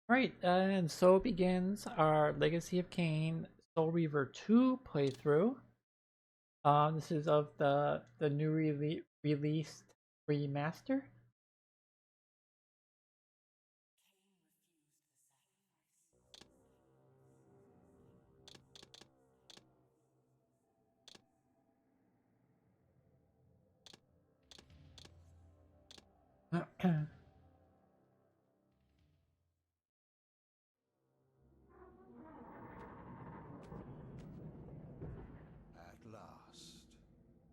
Alright, and so begins our Legacy of Kain Soul Reaver 2 playthrough. This is of the new released remaster. At last.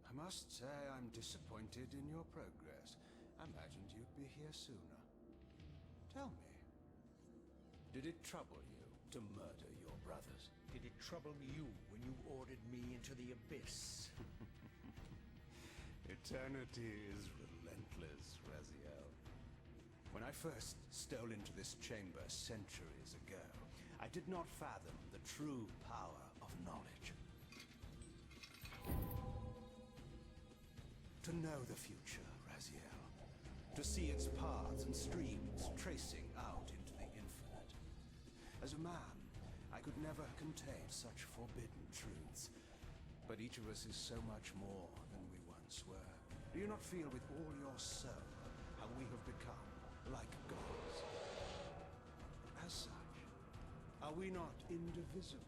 I must say I'm disappointed in your progress. I imagined you'd be here sooner. Tell me, did it trouble you to murder your brothers? Did it trouble you when you ordered me into the abyss? Eternity is relentless, Raziel. When I first stole into this chamber centuries ago, I did not fathom the true power of knowledge. To know the future, Raziel. To see its paths and streams tracing out into the infinite. As a man, I could never contain such forbidden truths. But each of us is so much more than we once were. Do you not feel with all your soul how we have become like gods? As such, are we not indivisible?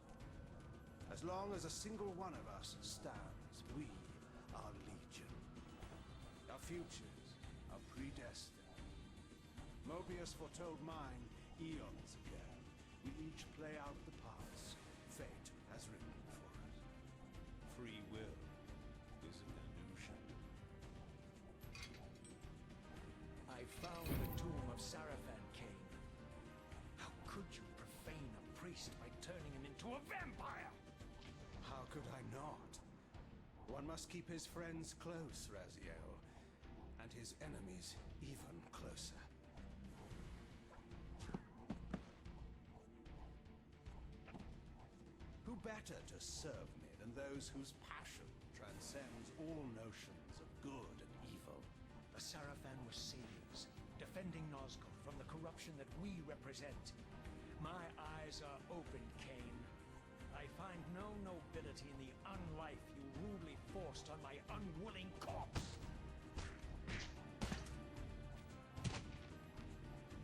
As long as a single one of us stands, we are legion. Our futures are predestined. Mobius foretold mine eons ago. We each play out the parts fate has written for us. Free will is an illusion. I found the tomb of Sarafan, Kain. How could you profane a priest by turning him into a vampire? How could I not? One must keep his friends close, Raziel, and his enemies even closer. Who better to serve me than those whose passion transcends all notions of good and evil? The Sarafan were saviors, defending Nazgûl from the corruption that we represent. My eyes are open, Kain. I find no nobility in the unlife you rudely forced on my unwilling corpse.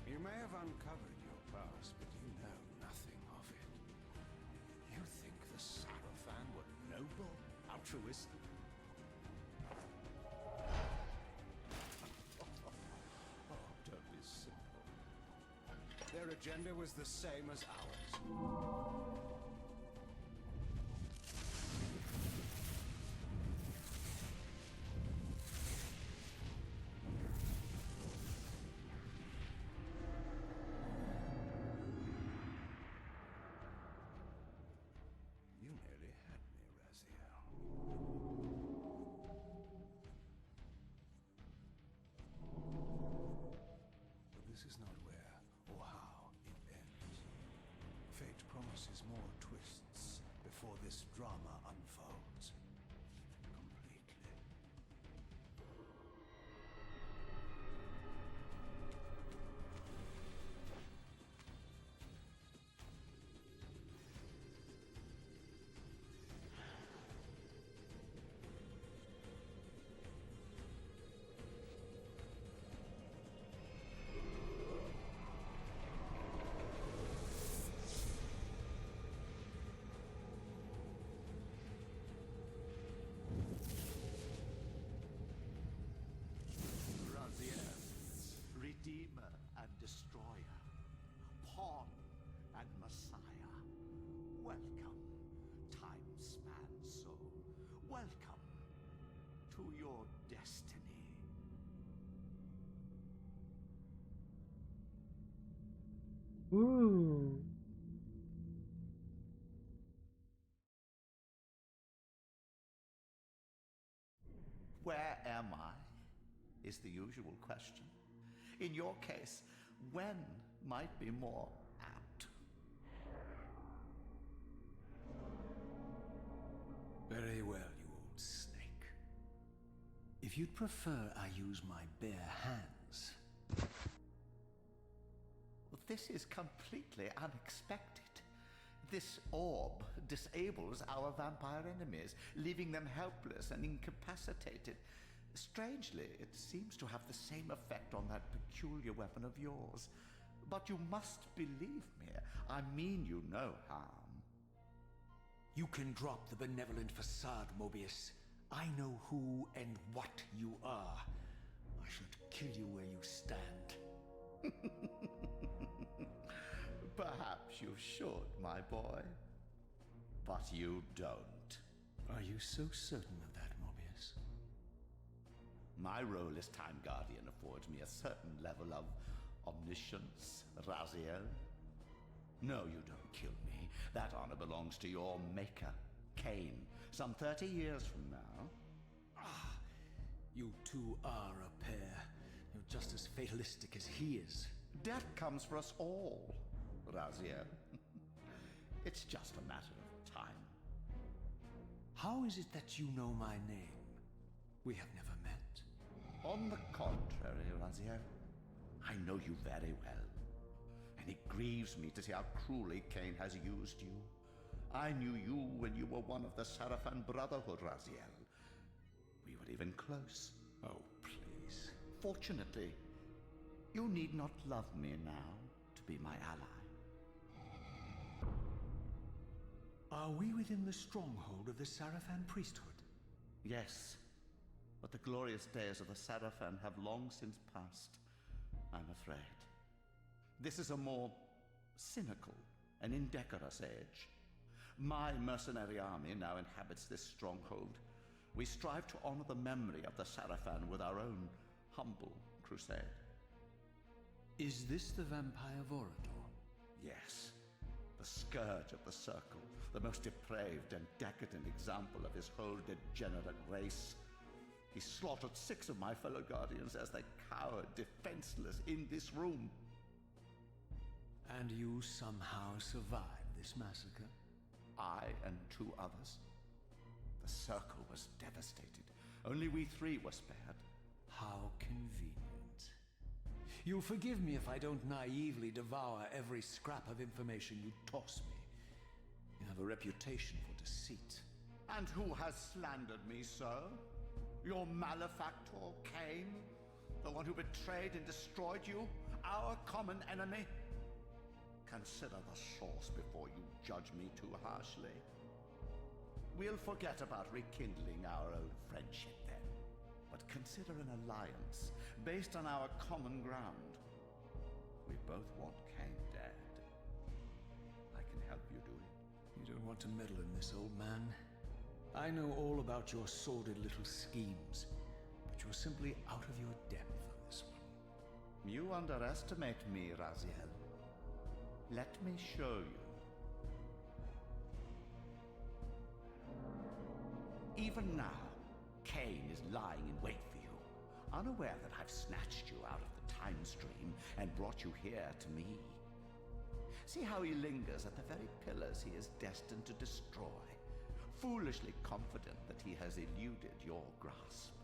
You may have uncovered your past, but you know nothing of it. You think the Sarafan were noble, altruistic? Oh, don't be simple. Their agenda was the same as ours. You nearly had me, Raziel. But this is not where or how it ends. Fate promises more twists before this drama unfolds completely. Raziel, Redeemer and Destroyer, Pawn and Messiah. Welcome, time-span soul. Welcome to your destiny. Ooh. Where am I? Is the usual question. In your case, when might be more apt. Very well, you old snake. If you'd prefer I use my bare hands, well, this is completely unexpected. This orb disables our vampire enemies, leaving them helpless and incapacitated. Strangely, it seems to have the same effect on that peculiar weapon of yours. But you must believe me. I mean you no harm. You can drop the benevolent facade, Mobius. I know who and what you are. I should kill you where you stand. Perhaps you should, my boy. But you don't. Are you so certain of that, Mobius? My role as Time Guardian affords me a certain level of omniscience, Raziel. No, you don't kill me. That honor belongs to your maker, Kain, some 30 years from now. Ah, you two are a pair. You're just as fatalistic as he is. Death comes for us all, Raziel. It's just a matter of time. How is it that you know my name? We have never met. On the contrary, Raziel, I know you very well. And it grieves me to see how cruelly Kain has used you. I knew you when you were one of the Sarafan Brotherhood, Raziel. We were even close. Oh, please. Fortunately, you need not love me now to be my ally. Are we within the stronghold of the Sarafan priesthood? Yes, but the glorious days of the Sarafan have long since passed, I'm afraid. This is a more cynical and indecorous age. My mercenary army now inhabits this stronghold. We strive to honor the memory of the Sarafan with our own humble crusade. Is this the vampire Vorador? Yes, the scourge of the Circle, the most depraved and decadent example of his whole degenerate race. He slaughtered 6 of my fellow Guardians as they cowered defenseless in this room. And you somehow survived this massacre? I and 2 others. The Circle was devastated. Only we 3 were spared. How convenient. You'll forgive me if I don't naively devour every scrap of information you toss me. You have a reputation for deceit. And who has slandered me so? Your malefactor, Kain? The one who betrayed and destroyed you? Our common enemy? Consider the source before you judge me too harshly. We'll forget about rekindling our old friendship then, but consider an alliance based on our common ground. We both want Kain dead. I can help you do it. You don't want to meddle in this, old man. I know all about your sordid little schemes, but you're simply out of your depth on this one. You underestimate me, Raziel. Let me show you. Even now, Kain is lying in wait for you, unaware that I've snatched you out of the time stream and brought you here to me. See how he lingers at the very pillars he is destined to destroy, foolishly confident that he has eluded your grasp.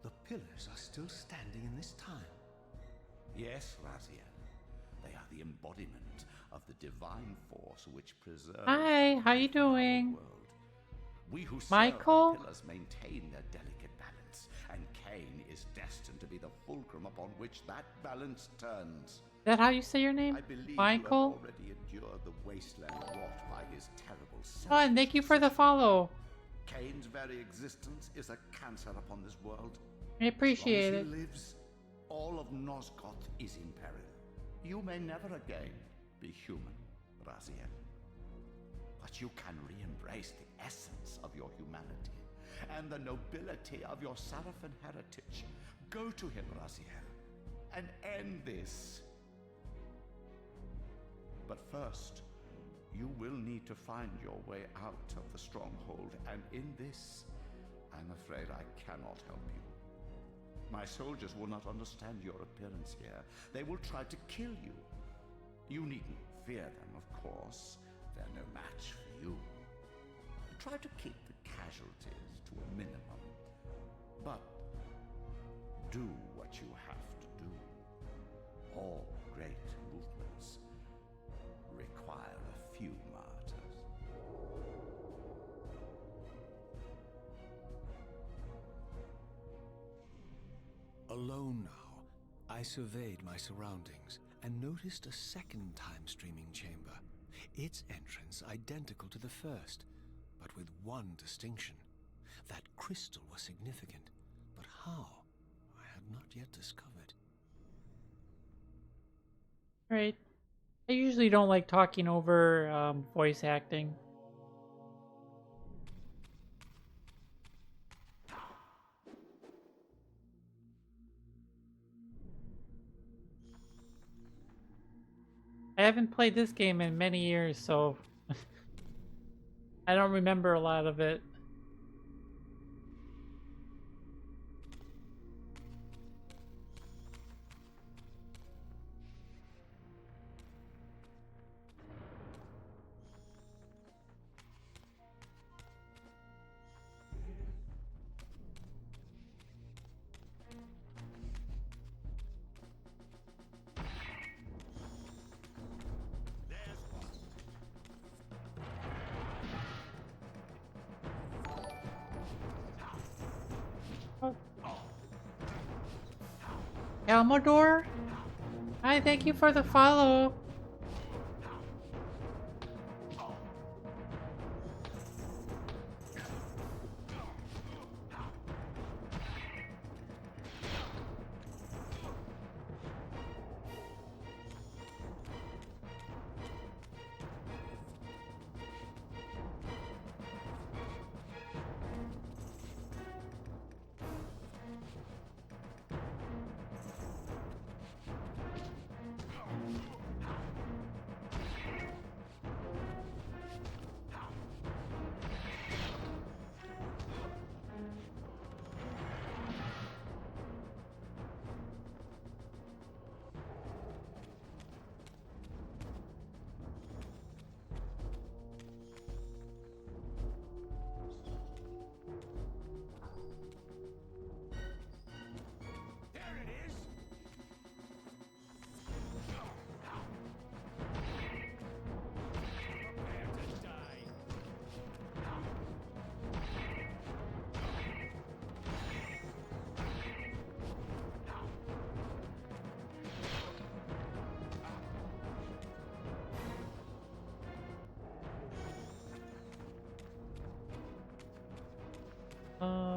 The pillars are still standing in this time. Yes, Raziel. They are the embodiment of the divine force which preserves. Hi, how you doing? World. We who Michael? serve the pillars maintain their delicate balance, and Kain is destined to be the fulcrum upon which that balance turns. Is that how you say your name? I believe Michael? you have already endured the wasteland wrought by his terrible Oh, and thank you for the follow. Kain's very existence is a cancer upon this world. I appreciate As it. long as he lives, all of Nosgoth is in peril. You may never again be human, Raziel. But you can re-embrace the essence of your humanity and the nobility of your Sarafan heritage. Go to him, Raziel, and end this. But first, you will need to find your way out of the stronghold, and in this, I'm afraid I cannot help you. My soldiers will not understand your appearance here. They will try to kill you. You needn't fear them, of course. They're no match for you. Try to keep the casualties to a minimum. But do what you have to do. All great movements require a few martyrs. Alone now, I surveyed my surroundings and noticed a second time-streaming chamber. Its entrance identical to the first, but with one distinction. That crystal was significant, but how? I had not yet discovered. Right. I usually don't like talking over voice acting. I haven't played this game in many years, so I don't remember a lot of it. Elmodor? Hi, thank you for the follow.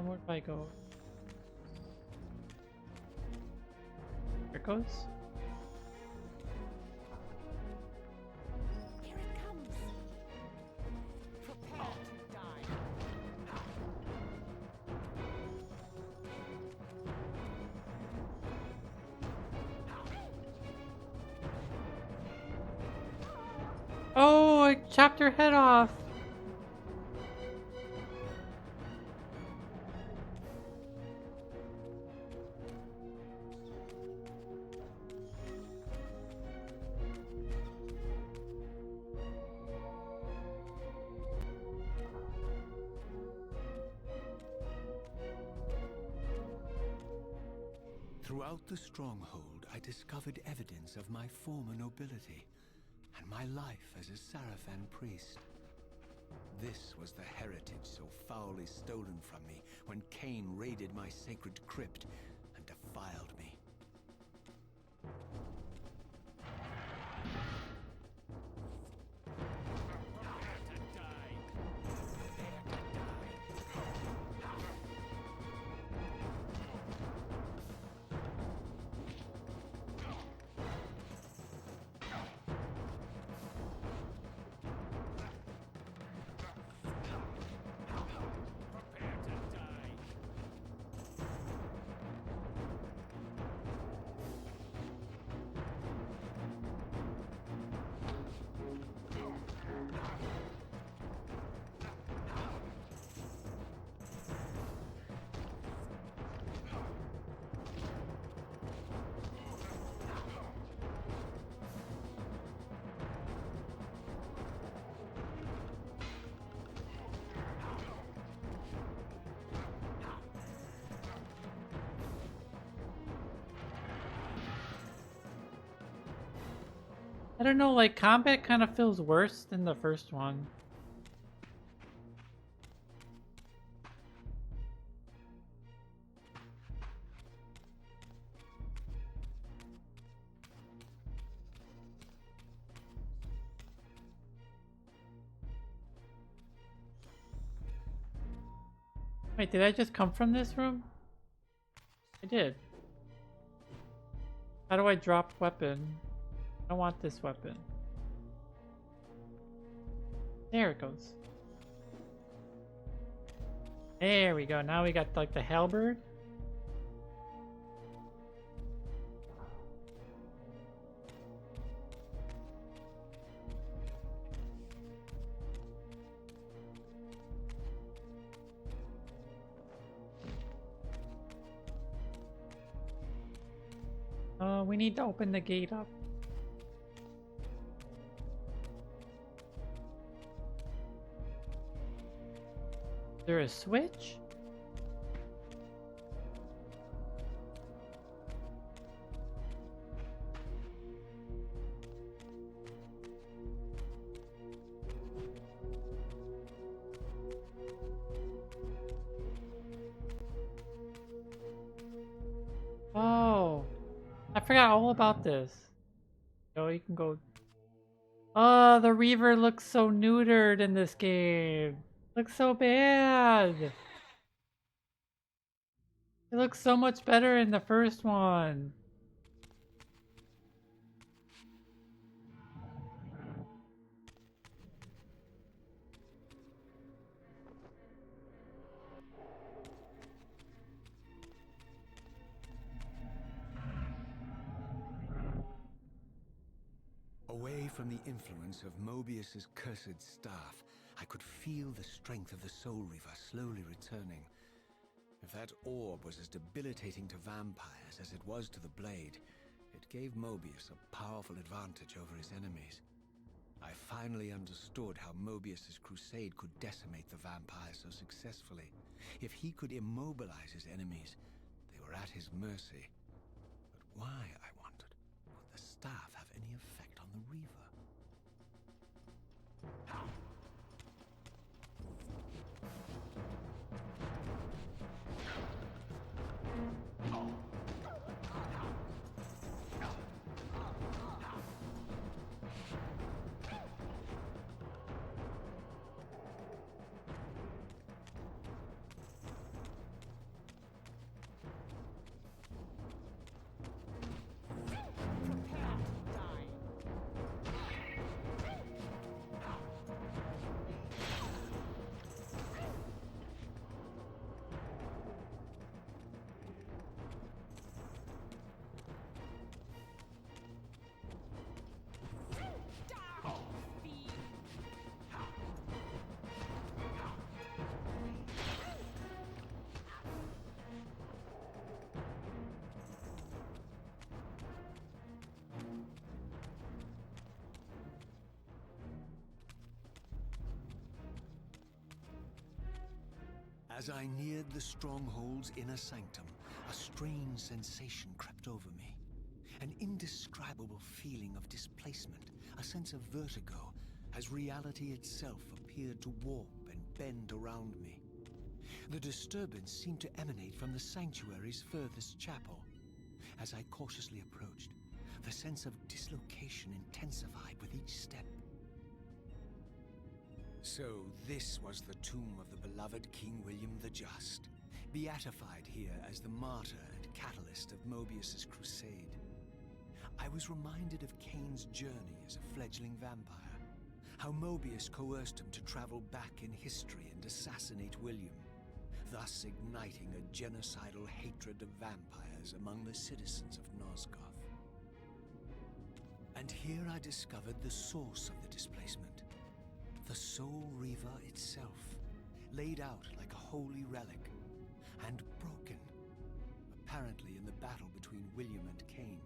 Where do I go? Here it goes. Here it comes. Prepare to die. Oh, I chopped her head off. Throughout the stronghold, I discovered evidence of my former nobility and my life as a Sarafan priest. This was the heritage so foully stolen from me when Kain raided my sacred crypt and defiled me. I don't know, like combat kind of feels worse than the first one. Wait, did I just come from this room? I did. How do I drop weapon? I don't want this weapon. There it goes. There we go. Now we got like the halberd. We need to open the gate up. Is there a switch? Oh, I forgot all about this. Oh, you can go. Oh, the Reaver looks so neutered in this game. Looks so bad. It looks so much better in the first one. Away from the influence of Mobius's cursed staff, I could feel the strength of the Soul Reaver slowly returning. If that orb was as debilitating to vampires as it was to the blade, it gave Mobius a powerful advantage over his enemies. I finally understood how Mobius's crusade could decimate the vampires so successfully. If he could immobilize his enemies, they were at his mercy. But why, I wondered, would the staff have any effect on the Reaver? As I neared the stronghold's inner sanctum, a strange sensation crept over me. An indescribable feeling of displacement, a sense of vertigo, as reality itself appeared to warp and bend around me. The disturbance seemed to emanate from the sanctuary's furthest chapel. As I cautiously approached, the sense of dislocation intensified with each step. So this was the tomb of the beloved King William the Just, beatified here as the martyr and catalyst of Mobius's crusade. I was reminded of Kain's journey as a fledgling vampire, how Mobius coerced him to travel back in history and assassinate William, thus igniting a genocidal hatred of vampires among the citizens of Nosgoth. And here I discovered the source of the displacement. The Soul Reaver itself, laid out like a holy relic, and broken, apparently in the battle between William and Kain.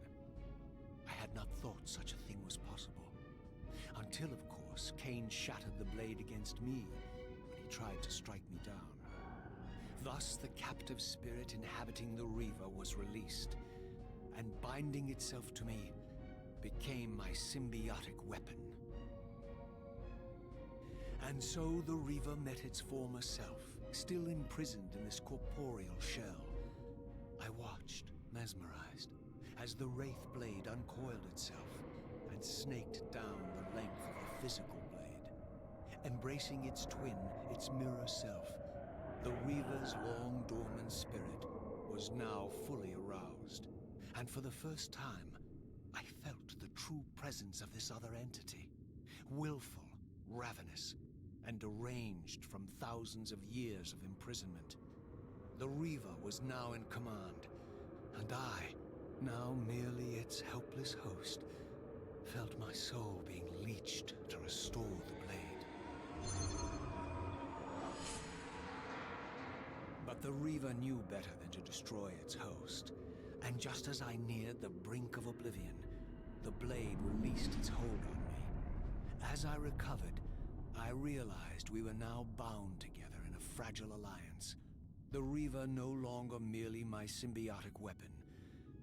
I had not thought such a thing was possible, until, of course, Kain shattered the blade against me when he tried to strike me down. Thus, the captive spirit inhabiting the Reaver was released, and binding itself to me, became my symbiotic weapon. And so the Reaver met its former self, still imprisoned in this corporeal shell. I watched, mesmerized, as the Wraith blade uncoiled itself and snaked down the length of the physical blade. Embracing its twin, its mirror self, the Reaver's long-dormant spirit was now fully aroused. And for the first time, I felt the true presence of this other entity. Willful, ravenous, and deranged from thousands of years of imprisonment. The Reaver was now in command, and I, now merely its helpless host, felt my soul being leached to restore the blade. But the Reaver knew better than to destroy its host, and just as I neared the brink of oblivion, the blade released its hold on me. As I recovered, I realized we were now bound together in a fragile alliance. The Reaver no longer merely my symbiotic weapon,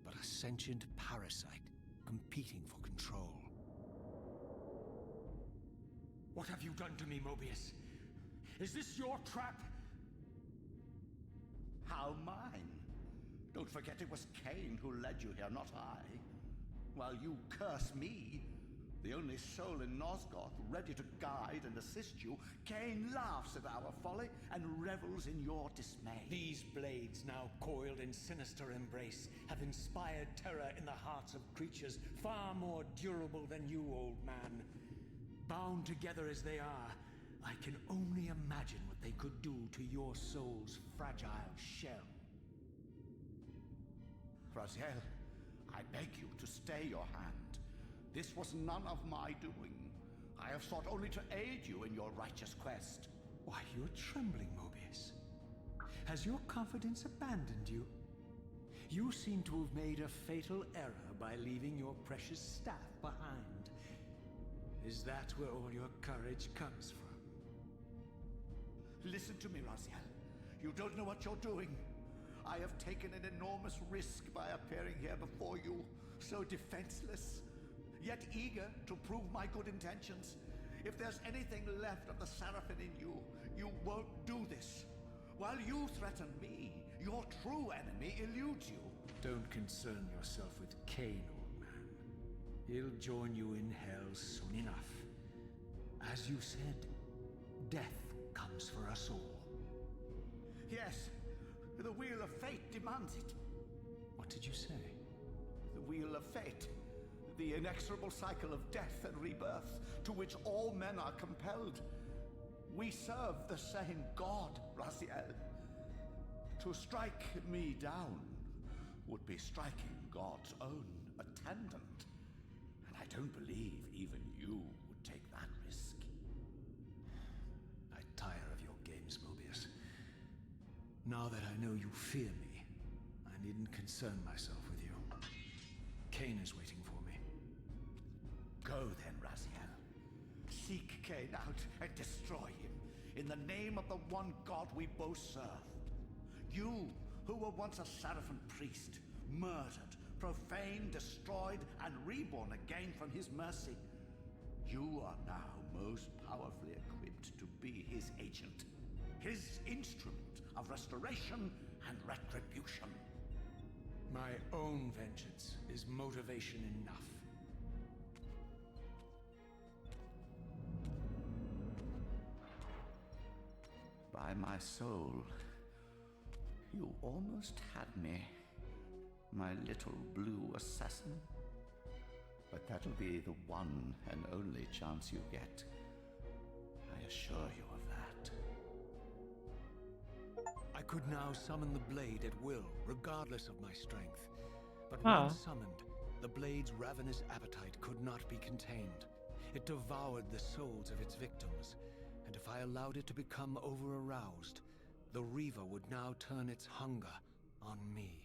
but a sentient parasite competing for control. What have you done to me, Mobius? Is this your trap? How mine? Don't forget it was Kain who led you here, not I. While you curse me, the only soul in Nosgoth ready to guide and assist you, Kain laughs at our folly and revels in your dismay. These blades, now coiled in sinister embrace, have inspired terror in the hearts of creatures far more durable than you, old man. Bound together as they are, I can only imagine what they could do to your soul's fragile shell. Raziel, I beg you to stay your hand. This was none of my doing. I have sought only to aid you in your righteous quest. Why, you're trembling, Mobius. Has your confidence abandoned you? You seem to have made a fatal error by leaving your precious staff behind. Is that where all your courage comes from? Listen to me, Raziel. You don't know what you're doing. I have taken an enormous risk by appearing here before you, so defenseless, yet eager to prove my good intentions. If there's anything left of the Seraphim in you, you won't do this. While you threaten me, your true enemy eludes you. Don't concern yourself with Kain, old man. He'll join you in hell soon enough. As you said, death comes for us all. Yes, the wheel of fate demands it. What did you say? The wheel of fate. The inexorable cycle of death and rebirth to which all men are compelled. We serve the same God, Raziel. To strike me down would be striking God's own attendant. And I don't believe even you would take that risk. I tire of your games, Mobius. Now that I know you fear me, I needn't concern myself with you. Kain is waiting for me. Go then, Raziel. Seek Kain out and destroy him in the name of the one God we both serve. You, who were once a Seraphim priest, murdered, profaned, destroyed, and reborn again from his mercy. You are now most powerfully equipped to be his agent, his instrument of restoration and retribution. My own vengeance is motivation enough. By my soul, you almost had me, my little blue assassin. But that'll be the one and only chance you get. I assure you of that. I could now summon the blade at will, regardless of my strength. But Huh. once summoned, the blade's ravenous appetite could not be contained. It devoured the souls of its victims, and if I allowed it to become over-aroused, the Reaver would now turn its hunger on me.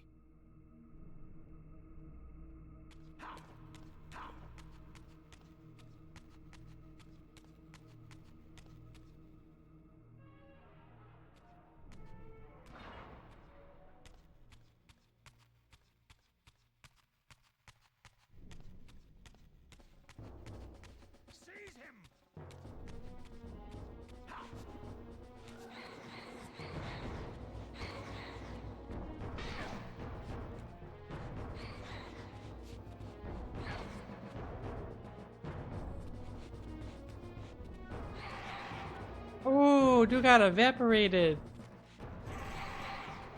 Whoa, dude got evaporated.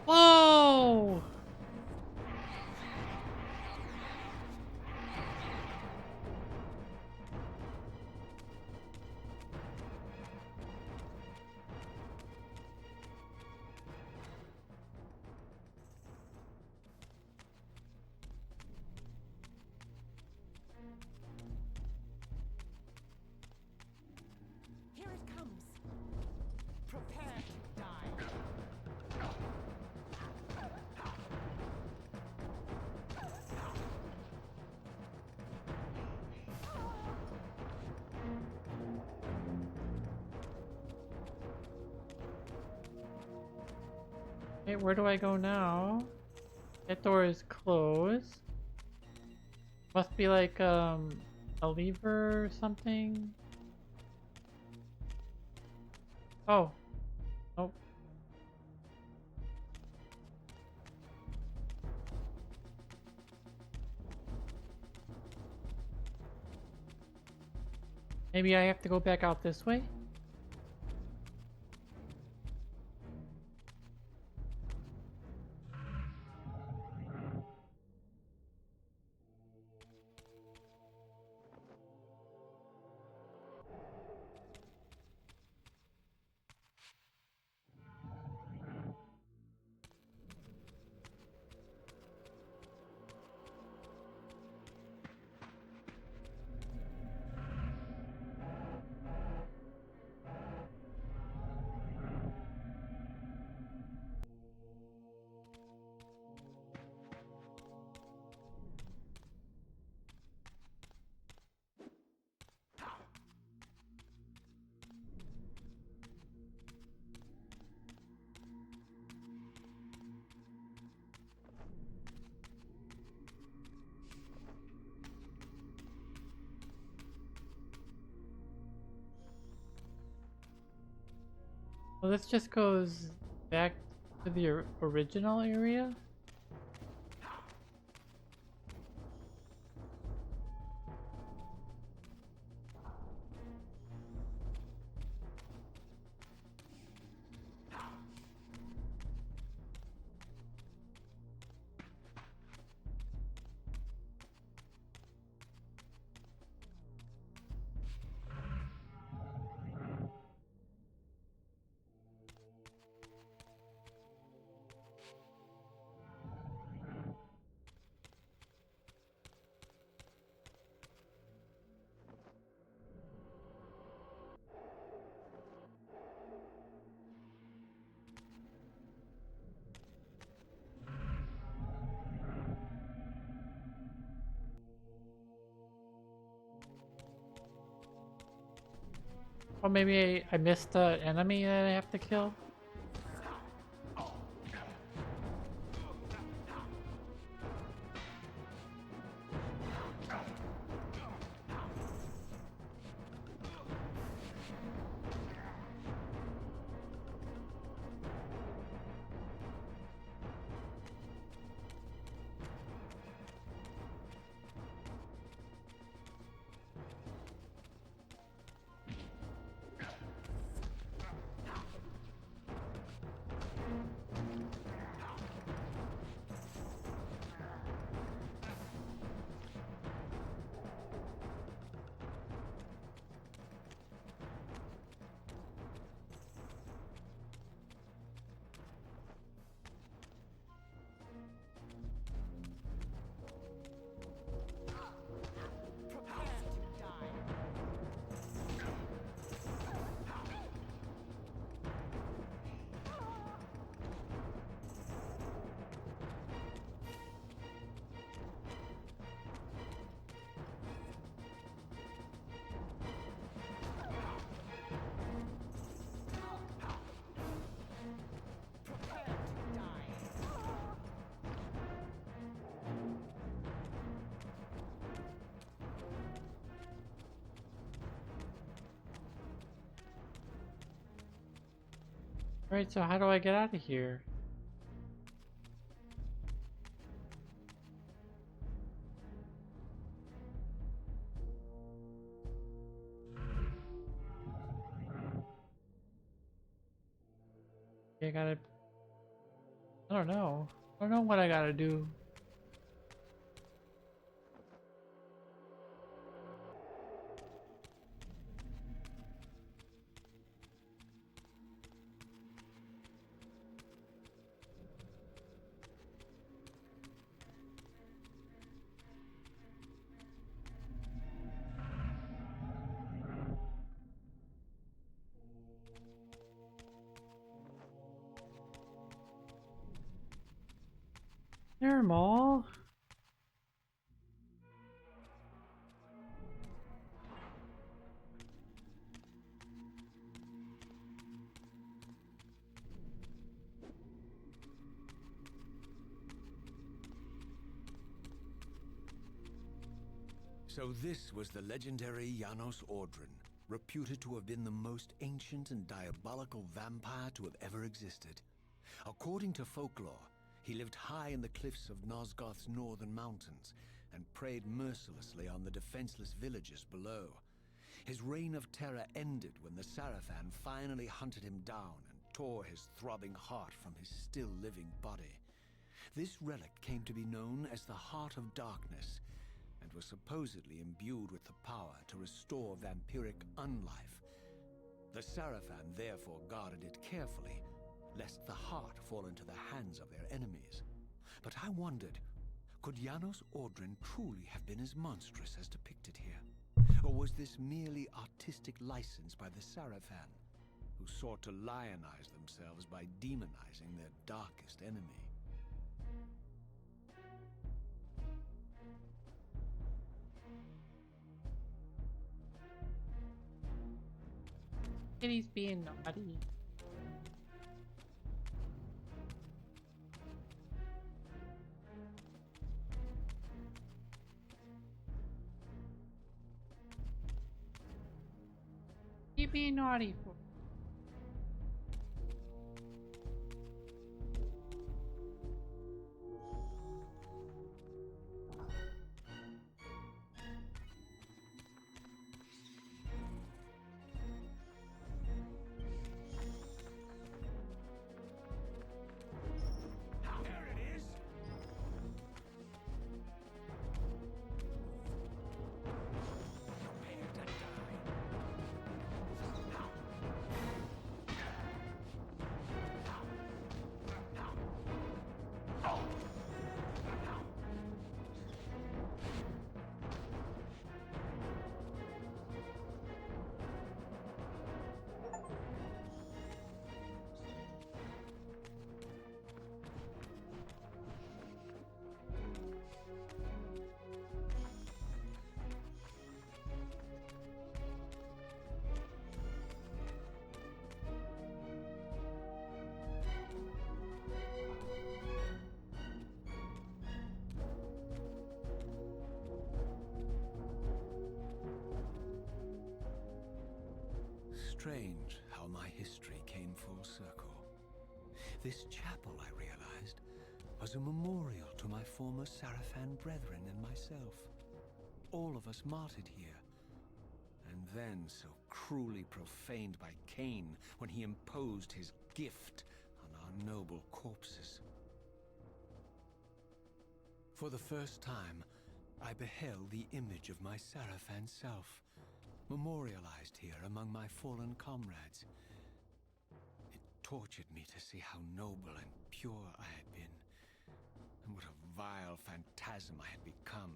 Whoa! Here it comes. Prepare to die. Hey, where do I go now? That door is closed. Must be like, a lever or something. Oh. Nope. Maybe I have to go back out this way? Well, this just goes back to the original area? Or maybe I missed the enemy that I have to kill? Prepare to die. Prepare to die. Right, so how do I get out of here? gotta... I don't know. I don't know what I gotta do. Normal. So this was the legendary Janos Ordrin, reputed to have been the most ancient and diabolical vampire to have ever existed. According to folklore, he lived high in the cliffs of Nosgoth's northern mountains and preyed mercilessly on the defenseless villagers below. His reign of terror ended when the Sarafan finally hunted him down and tore his throbbing heart from his still-living body. This relic came to be known as the Heart of Darkness, and was supposedly imbued with the power to restore vampiric unlife. The Sarafan therefore guarded it carefully, lest the heart fall into the hands of their enemies. But I wondered, could Janos Ordrin truly have been as monstrous as depicted here? Or was this merely artistic license by the Sarafan, who sought to lionize themselves by demonizing their darkest enemy? Kitty's being naughty. You being naughty for? There it is! Prepare to die. Strange how my history came full circle. This chapel, I realized, was a memorial to my former Sarafan brethren and myself. All of us martyred here, and then so cruelly profaned by Kain when he imposed his gift on our noble corpses. For the first time, I beheld the image of my Sarafan self, memorialized here among my fallen comrades. It tortured me to see how noble and pure I had been, and what a vile phantasm I had become,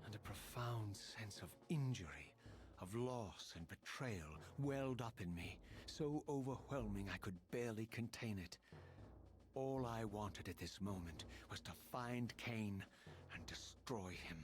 and a profound sense of injury, of loss and betrayal welled up in me, so overwhelming I could barely contain it. All I wanted at this moment was to find Kain and destroy him.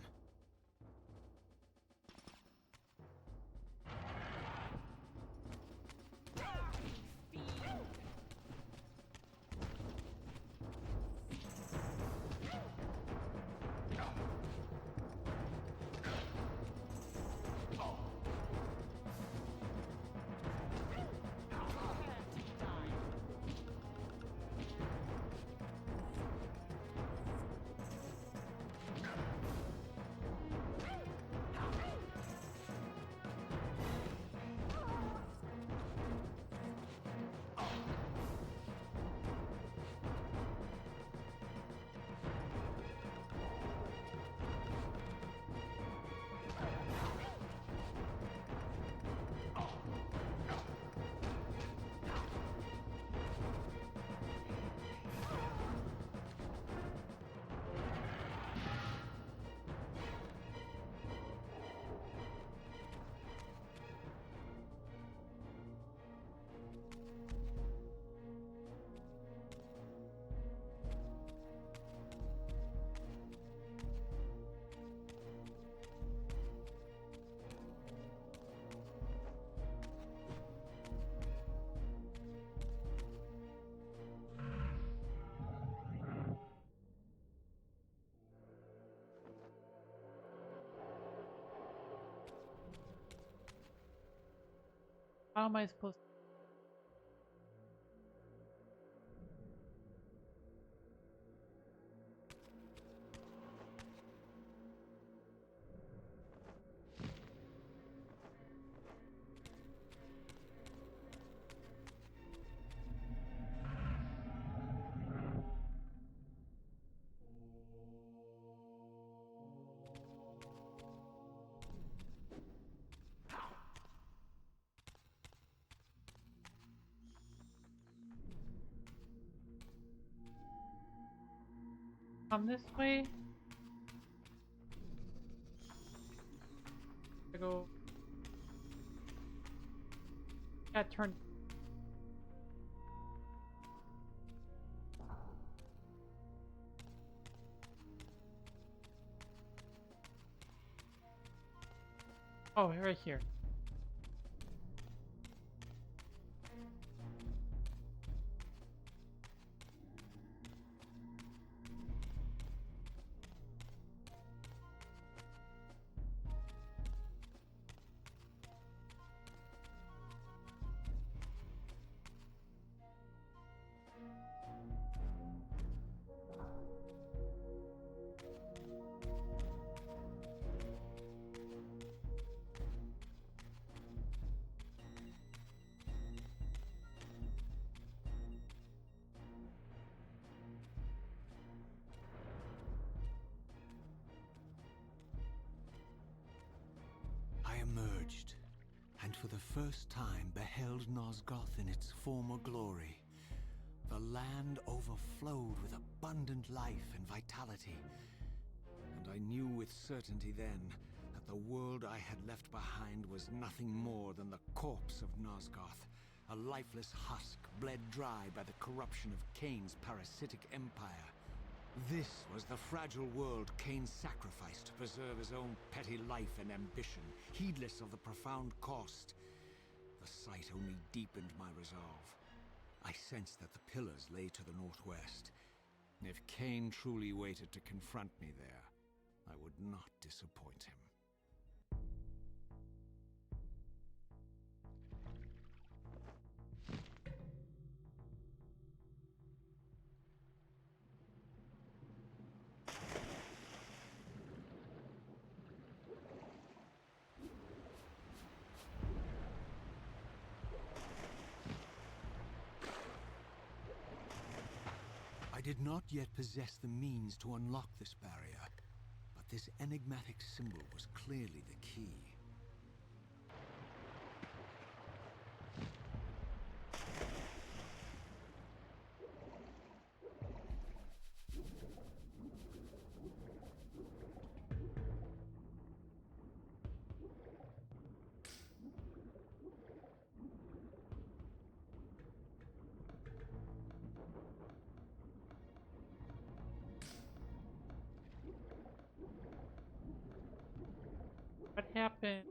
How am I supposed to? Come this way? I go. Yeah, turn. Oh, right here. I emerged, and for the first time beheld Nosgoth in its former glory. The land overflowed with abundant life and vitality, and I knew with certainty then that the world I had left behind was nothing more than the corpse of Nosgoth, a lifeless husk bled dry by the corruption of Kain's parasitic empire. This was the fragile world Kain sacrificed to preserve his own petty life and ambition, heedless of the profound cost. The sight only deepened my resolve. I sensed that the pillars lay to the northwest. If Kain truly waited to confront me there, I would not disappoint him. I did not yet possess the means to unlock this barrier, but this enigmatic symbol was clearly the key. What happened?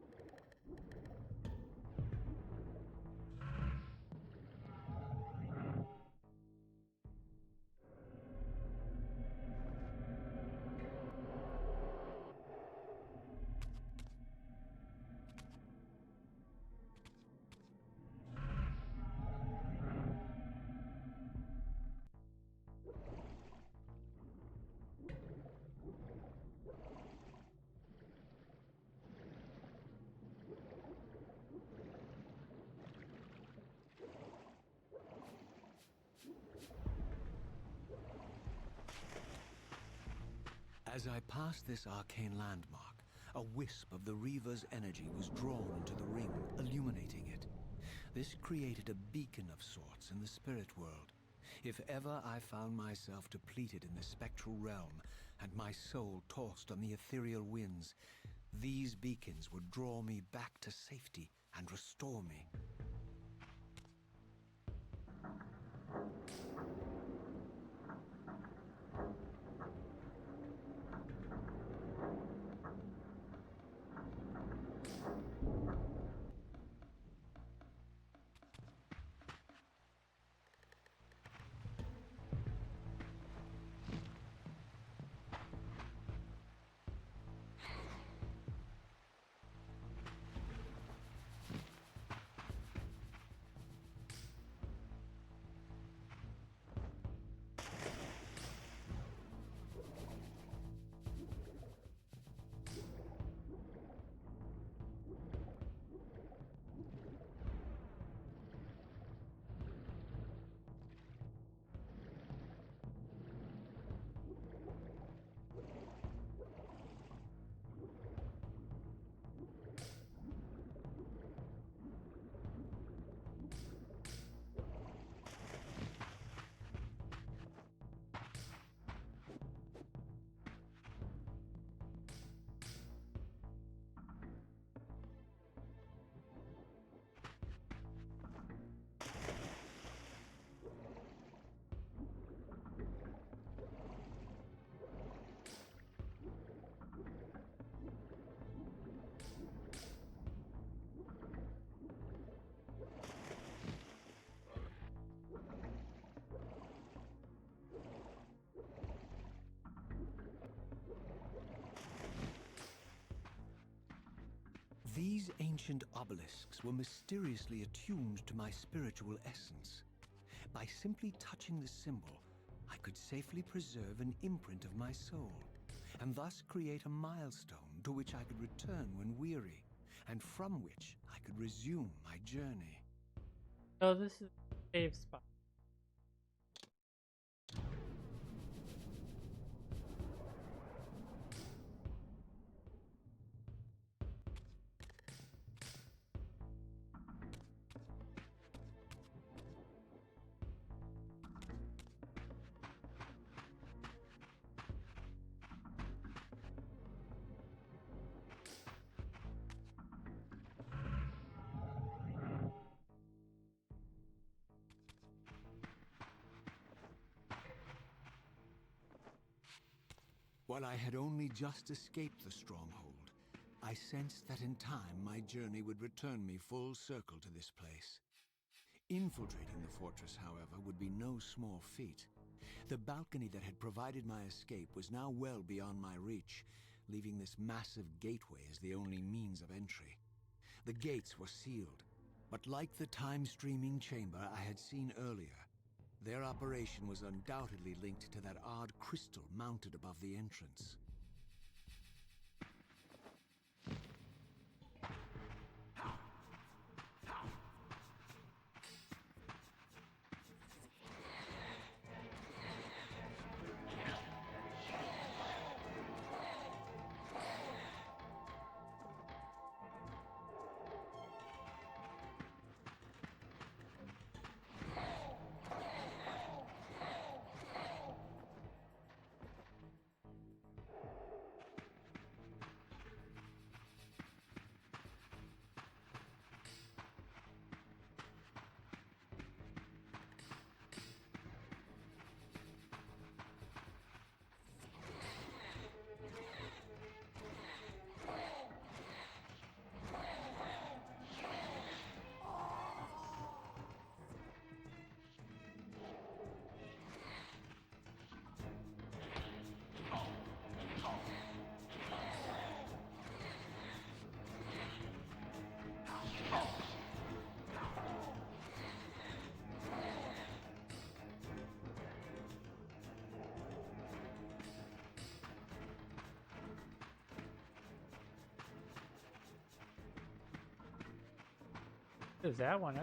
As I passed this arcane landmark, a wisp of the Reaver's energy was drawn into the ring, illuminating it. This created a beacon of sorts in the spirit world. If ever I found myself depleted in the spectral realm, and my soul tossed on the ethereal winds, these beacons would draw me back to safety and restore me. ancient obelisks were mysteriously attuned to my spiritual essence. By simply touching the symbol, I could safely preserve an imprint of my soul, and thus create a milestone to which I could return when weary, and from which I could resume my journey. So this is a save spot. While I had only just escaped the stronghold, I sensed that in time my journey would return me full circle to this place. Infiltrating the fortress, however, would be no small feat. The balcony that had provided my escape was now well beyond my reach, leaving this massive gateway as the only means of entry. The gates were sealed, but like the time-streaming chamber I had seen earlier, their operation was undoubtedly linked to that odd crystal mounted above the entrance. Is that one?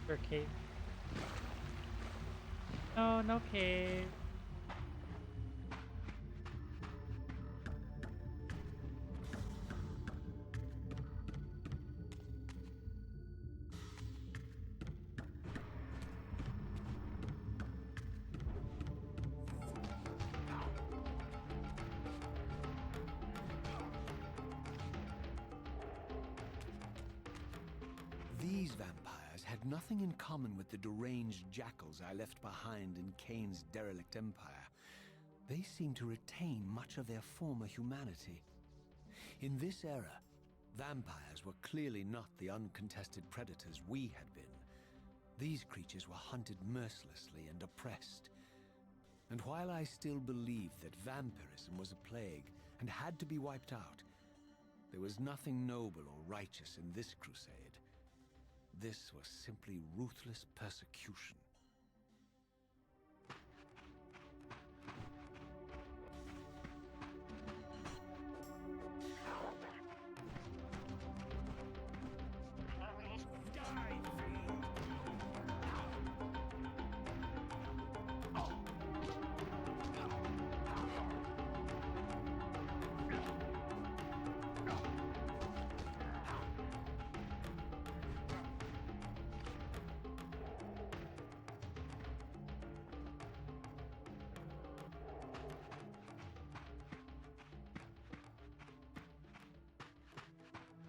For cave. No, no cave. These vampires had nothing in common with the deranged jackals I left behind in Kain's derelict empire. They seemed to retain much of their former humanity. In this era, vampires were clearly not the uncontested predators we had been. These creatures were hunted mercilessly and oppressed. And while I still believed that vampirism was a plague and had to be wiped out, there was nothing noble or righteous in this crusade. This was simply ruthless persecution.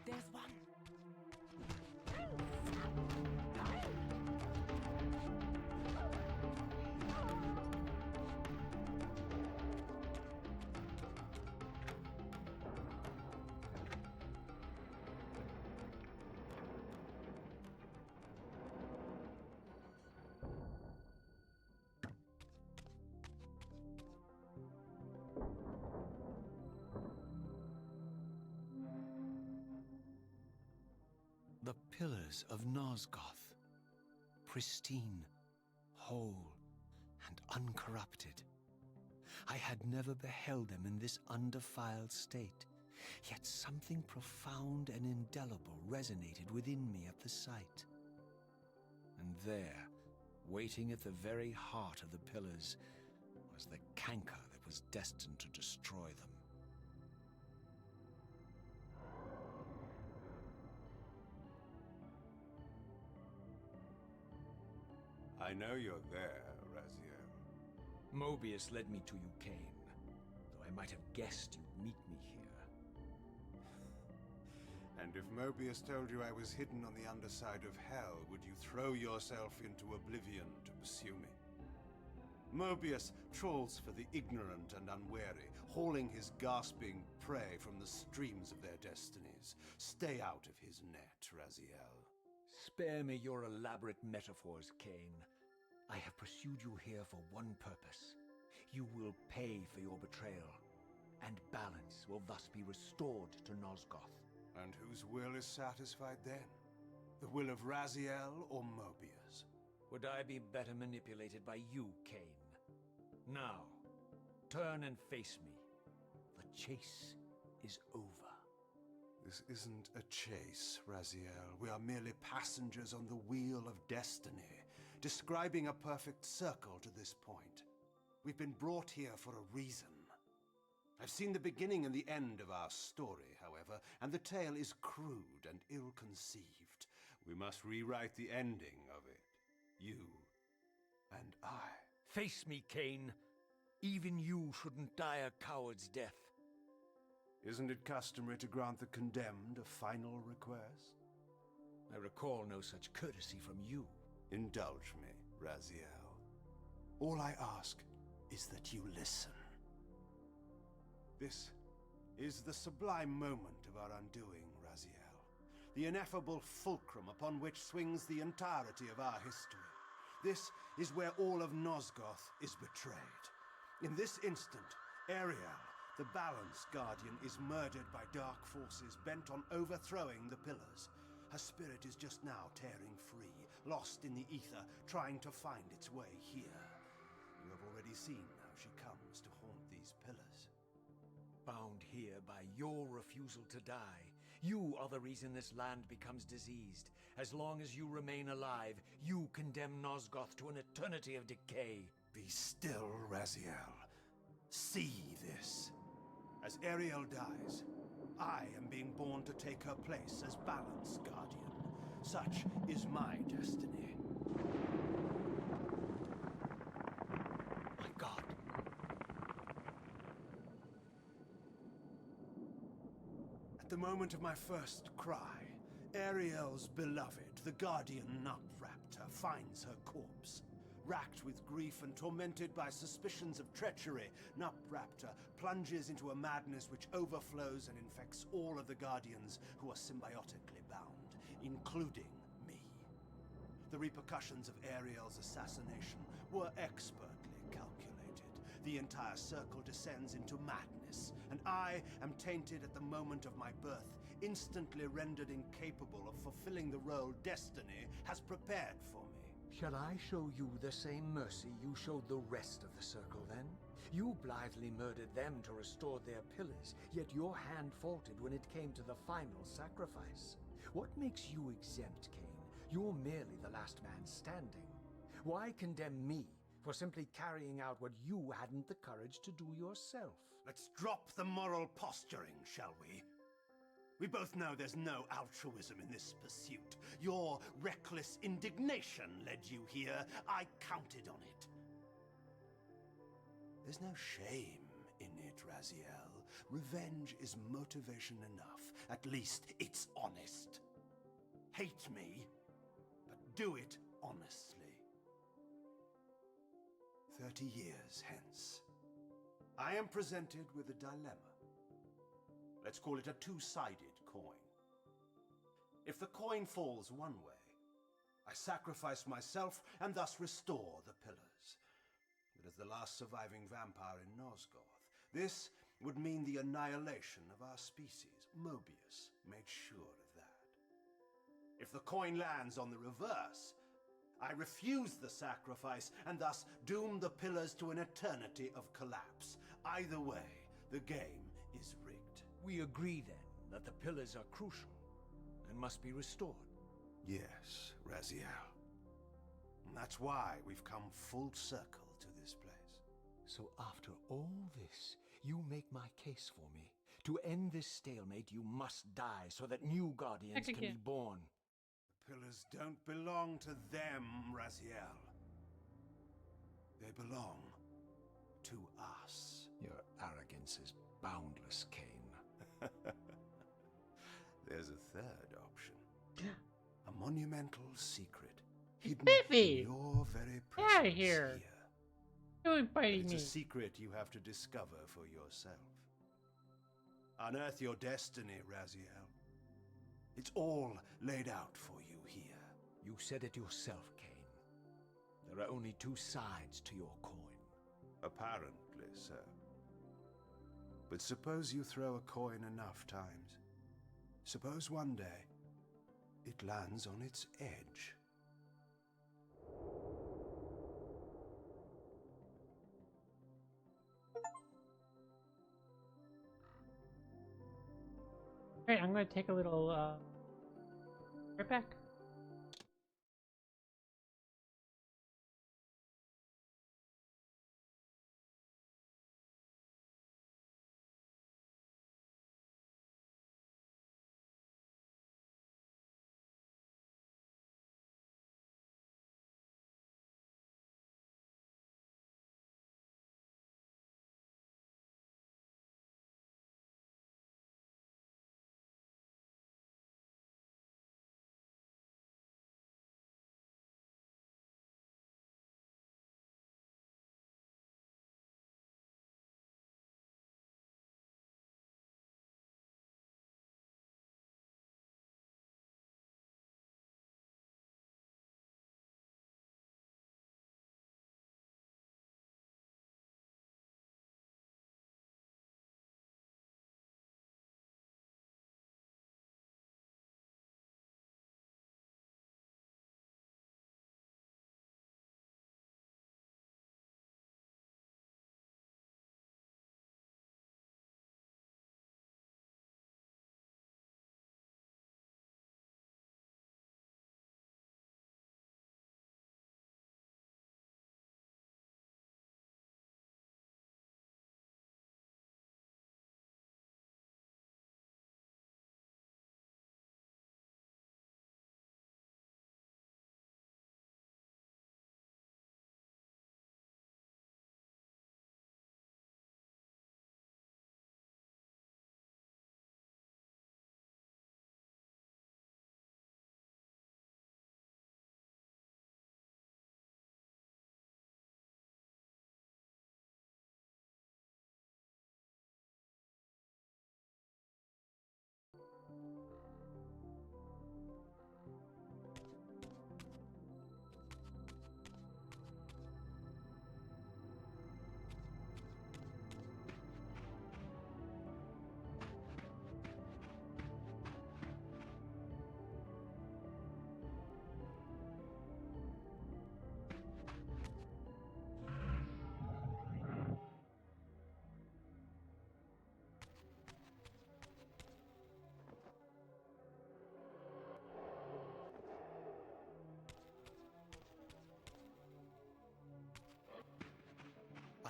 There's one. The pillars of Nosgoth, pristine, whole, and uncorrupted. I had never beheld them in this undefiled state, yet something profound and indelible resonated within me at the sight. And there, waiting at the very heart of the pillars, was the canker that was destined to destroy them. I know you're there, Raziel. Mobius led me to you, Kain, though I might have guessed you'd meet me here. And if Mobius told you I was hidden on the underside of hell, would you throw yourself into oblivion to pursue me? Mobius trawls for the ignorant and unwary, hauling his gasping prey from the streams of their destinies. Stay out of his net, Raziel. Spare me your elaborate metaphors, Kain. I have pursued you here for one purpose. You will pay for your betrayal, and balance will thus be restored to Nosgoth. And whose will is satisfied then? The will of Raziel or Mobius? Would I be better manipulated by you, Kain? Now, turn and face me. The chase is over. This isn't a chase, Raziel. We are merely passengers on the wheel of destiny, describing a perfect circle to this point. We've been brought here for a reason. I've seen the beginning and the end of our story, however, and the tale is crude and ill-conceived. We must rewrite the ending of it. You and I. Face me, Kain. Even you shouldn't die a coward's death. Isn't it customary to grant the condemned a final request? I recall no such courtesy from you. Indulge me, Raziel. All I ask is that you listen. This is the sublime moment of our undoing, Raziel. The ineffable fulcrum upon which swings the entirety of our history. This is where all of Nosgoth is betrayed. In this instant, Ariel, the Balance Guardian, is murdered by dark forces bent on overthrowing the pillars. Her spirit is just now tearing free, lost in the ether, trying to find its way here. You have already seen how she comes to haunt these pillars. Bound here by your refusal to die, You are the reason this land becomes diseased. As long as you remain alive, you condemn Nosgoth to an eternity of decay. Be still, Raziel. See this. As Ariel dies, I am being born to take her place as Balance Guardian. Such is my destiny. My God. At the moment of my first cry, Ariel's beloved, the Guardian Nupraptor, finds her corpse. Racked with grief and tormented by suspicions of treachery, Nupraptor plunges into a madness which overflows and infects all of the Guardians who are symbiotically bound, including me. The repercussions of Ariel's assassination were expertly calculated. The entire circle descends into madness, and I am tainted at the moment of my birth, instantly rendered incapable of fulfilling the role destiny has prepared for me. Shall I show you the same mercy you showed the rest of the Circle, then? You blithely murdered them to restore their pillars, yet your hand faltered when it came to the final sacrifice. What makes you exempt, Kain? You're merely the last man standing. Why condemn me for simply carrying out what you hadn't the courage to do yourself? Let's drop the moral posturing, shall we? We both know there's no altruism in this pursuit. Your reckless indignation led you here. I counted on it. There's no shame in it, Raziel. Revenge is motivation enough. At least it's honest. Hate me, but do it honestly. 30 years hence, I am presented with a dilemma. Let's call it a two-sided coin. If the coin falls one way, I sacrifice myself and thus restore the pillars. But as the last surviving vampire in Nosgoth, this would mean the annihilation of our species. Mobius made sure of that. If the coin lands on the reverse, I refuse the sacrifice and thus doom the pillars to an eternity of collapse. Either way, the game is rigged. We agree, then, that the pillars are crucial and must be restored. Yes, Raziel. And that's why we've come full circle to this place. So after all this, you make my case for me. To end this stalemate, you must die so that new Guardians can be born. The pillars don't belong to them, Raziel. They belong to us. Your arrogance is boundless, Kain. There's a third option. A monumental secret hidden Biffy! in your very Get out of presence here. You're inviting It's me. a secret you have to discover for yourself. Unearth your destiny, Raziel. It's all laid out for you here. You said it yourself, Kain. There are only two sides to your coin. Apparently so. But suppose you throw a coin enough times. Suppose one day it lands on its edge. Alright, I'm gonna take a little right back.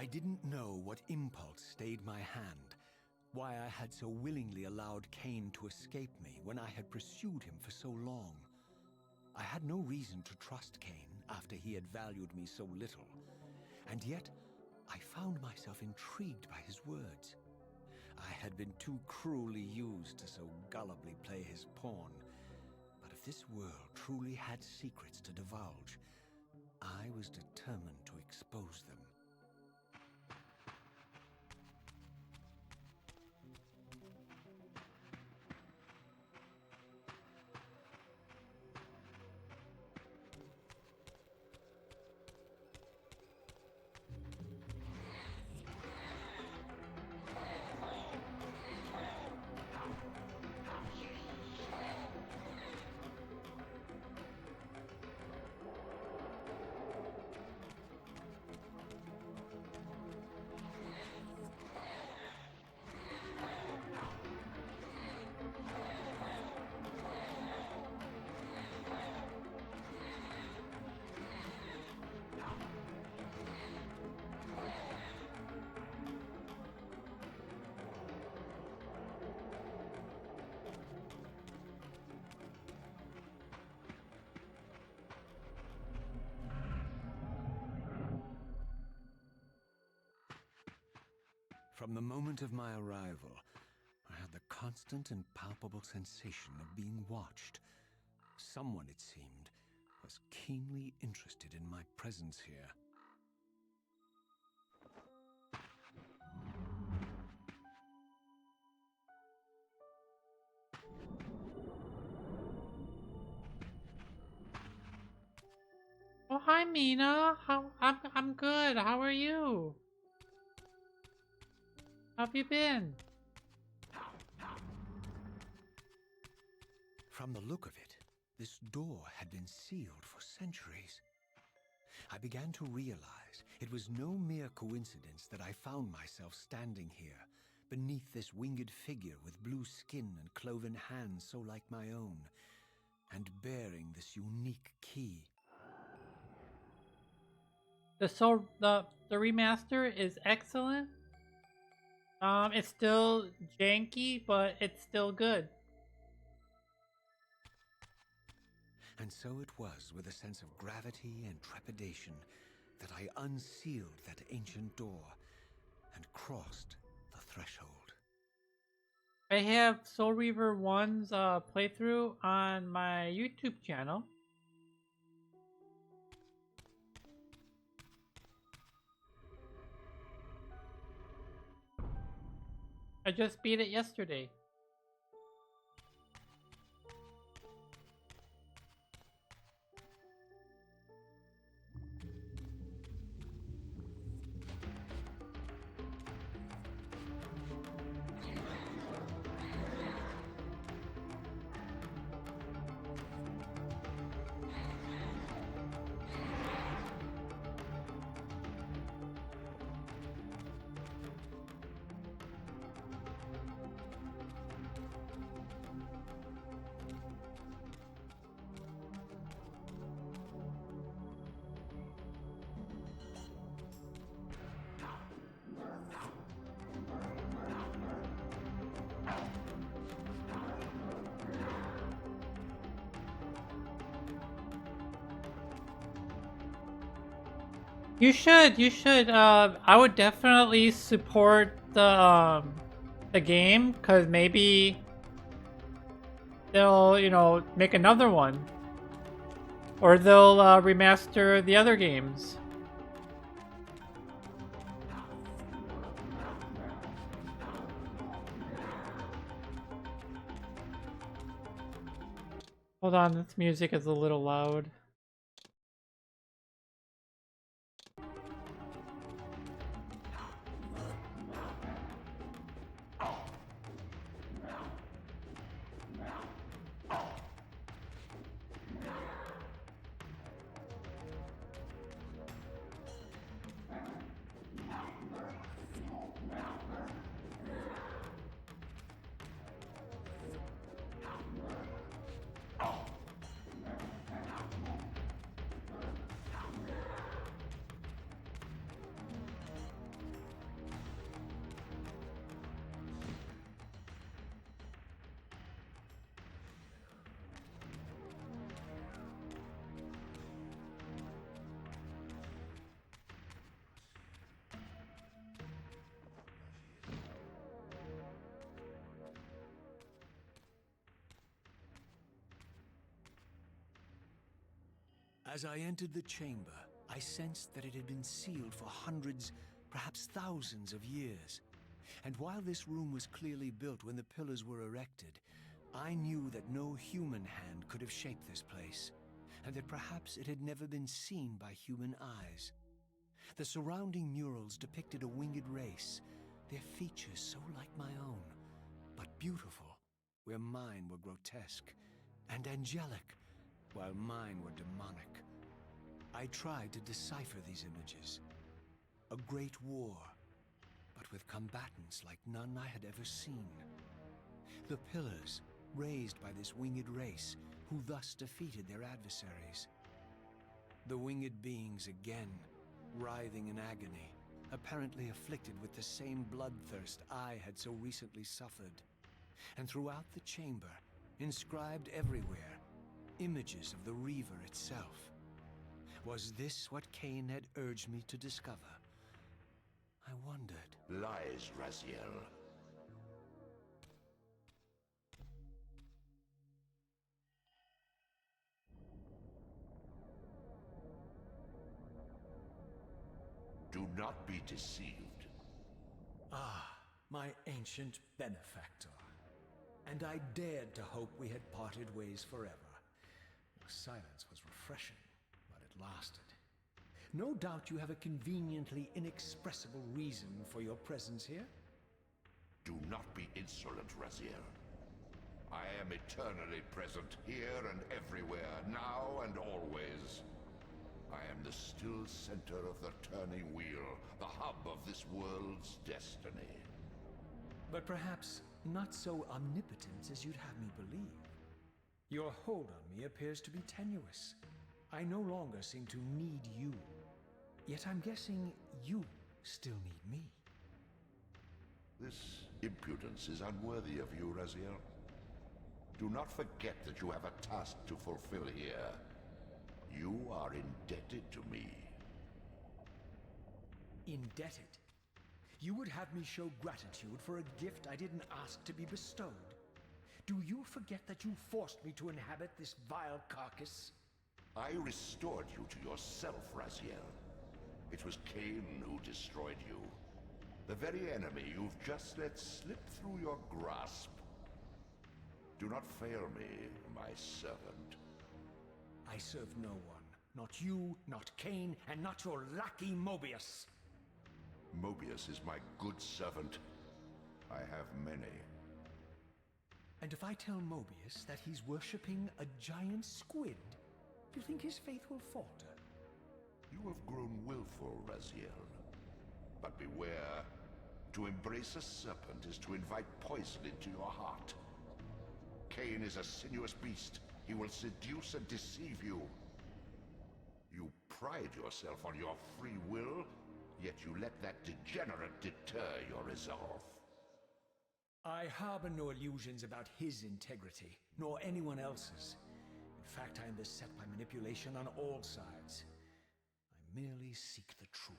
I didn't know what impulse stayed my hand, why I had so willingly allowed Kain to escape me when I had pursued him for so long. I had no reason to trust Kain after he had valued me so little, and yet I found myself intrigued by his words. I had been too cruelly used to so gullibly play his pawn, but if this world truly had secrets to divulge, I was determined to expose them. From the moment of my arrival, I had the constant and palpable sensation of being watched. Someone, it seemed, was keenly interested in my presence here. Oh, hi, Mina. I'm good. How are you? How have you been? From the look of it, this door had been sealed for centuries. I began to realize it was no mere coincidence that I found myself standing here, beneath this winged figure with blue skin and cloven hands so like my own, and bearing this unique key. The remaster is excellent. It's still janky, but it's still good. And so it was with a sense of gravity and trepidation that I unsealed that ancient door and crossed the threshold. I have Soul Reaver 1's playthrough on my YouTube channel. I just beat it yesterday. You should. I would definitely support the game, because maybe they'll, make another one, or they'll remaster the other games. Hold on, this music is a little loud. As I entered the chamber, I sensed that it had been sealed for hundreds, perhaps thousands of years. And while this room was clearly built when the pillars were erected, I knew that no human hand could have shaped this place, and that perhaps it had never been seen by human eyes. The surrounding murals depicted a winged race, their features so like my own, but beautiful, where mine were grotesque, and angelic, while mine were demonic. I tried to decipher these images. A great war, but with combatants like none I had ever seen. The pillars, raised by this winged race, who thus defeated their adversaries. The winged beings again, writhing in agony, apparently afflicted with the same bloodthirst I had so recently suffered. And throughout the chamber, inscribed everywhere, images of the Reaver itself. Was this what Kain had urged me to discover? I wondered. Lies, Raziel. Do not be deceived. Ah, my ancient benefactor. And I dared to hope we had parted ways forever. Your silence was refreshing, but it lasted. No doubt you have a conveniently inexpressible reason for your presence here. Do not be insolent, Raziel. I am eternally present here and everywhere, now and always. I am the still center of the turning wheel, the hub of this world's destiny. But perhaps not so omnipotent as you'd have me believe. Your hold on me appears to be tenuous. I no longer seem to need you. Yet I'm guessing you still need me. This impudence is unworthy of you, Raziel. Do not forget that you have a task to fulfill here. You are indebted to me. Indebted? You would have me show gratitude for a gift I didn't ask to be bestowed? Do you forget that you forced me to inhabit this vile carcass? I restored you to yourself, Raziel. It was Kain who destroyed you. The very enemy you've just let slip through your grasp. Do not fail me, my servant. I serve no one. Not you, not Kain, and not your lackey Mobius. Mobius is my good servant. I have many. And if I tell Mobius that he's worshipping a giant squid, do you think his faith will falter? You have grown willful, Raziel. But beware. To embrace a serpent is to invite poison into your heart. Kain is a sinuous beast. He will seduce and deceive you. You pride yourself on your free will, yet you let that degenerate deter your resolve. I harbor no illusions about his integrity, nor anyone else's. In fact, I am beset by manipulation on all sides. I merely seek the truth.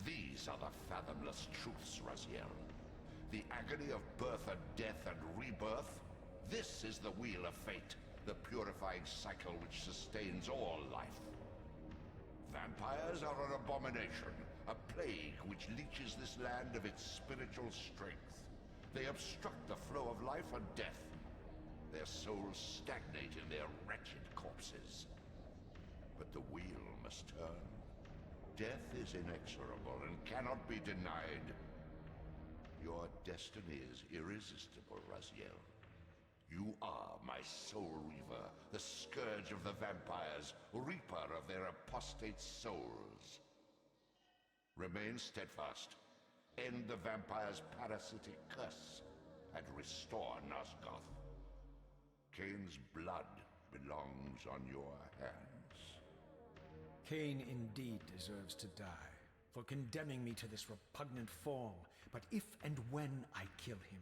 These are the fathomless truths, Raziel. The agony of birth and death and rebirth. This is the wheel of fate, the purifying cycle which sustains all life. Vampires are an abomination, a plague which leeches this land of its spiritual strength. They obstruct the flow of life and death. Their souls stagnate in their wretched corpses. But the wheel must turn. Death is inexorable and cannot be denied. Your destiny is irresistible, Raziel. You are my soul reaver, the scourge of the vampires, reaper of their apostate souls. Remain steadfast. End the vampire's parasitic curse, and restore Nosgoth. Kain's blood belongs on your hands. Kain indeed deserves to die, for condemning me to this repugnant form. But if and when I kill him,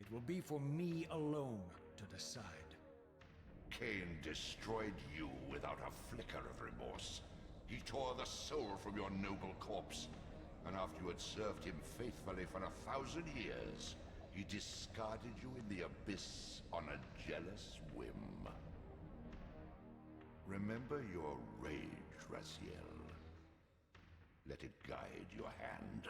it will be for me alone to decide. Kain destroyed you without a flicker of remorse. He tore the soul from your noble corpse, and after you had served him faithfully for 1,000 years, he discarded you in the abyss on a jealous whim. Remember your rage, Raziel. Let it guide your hand.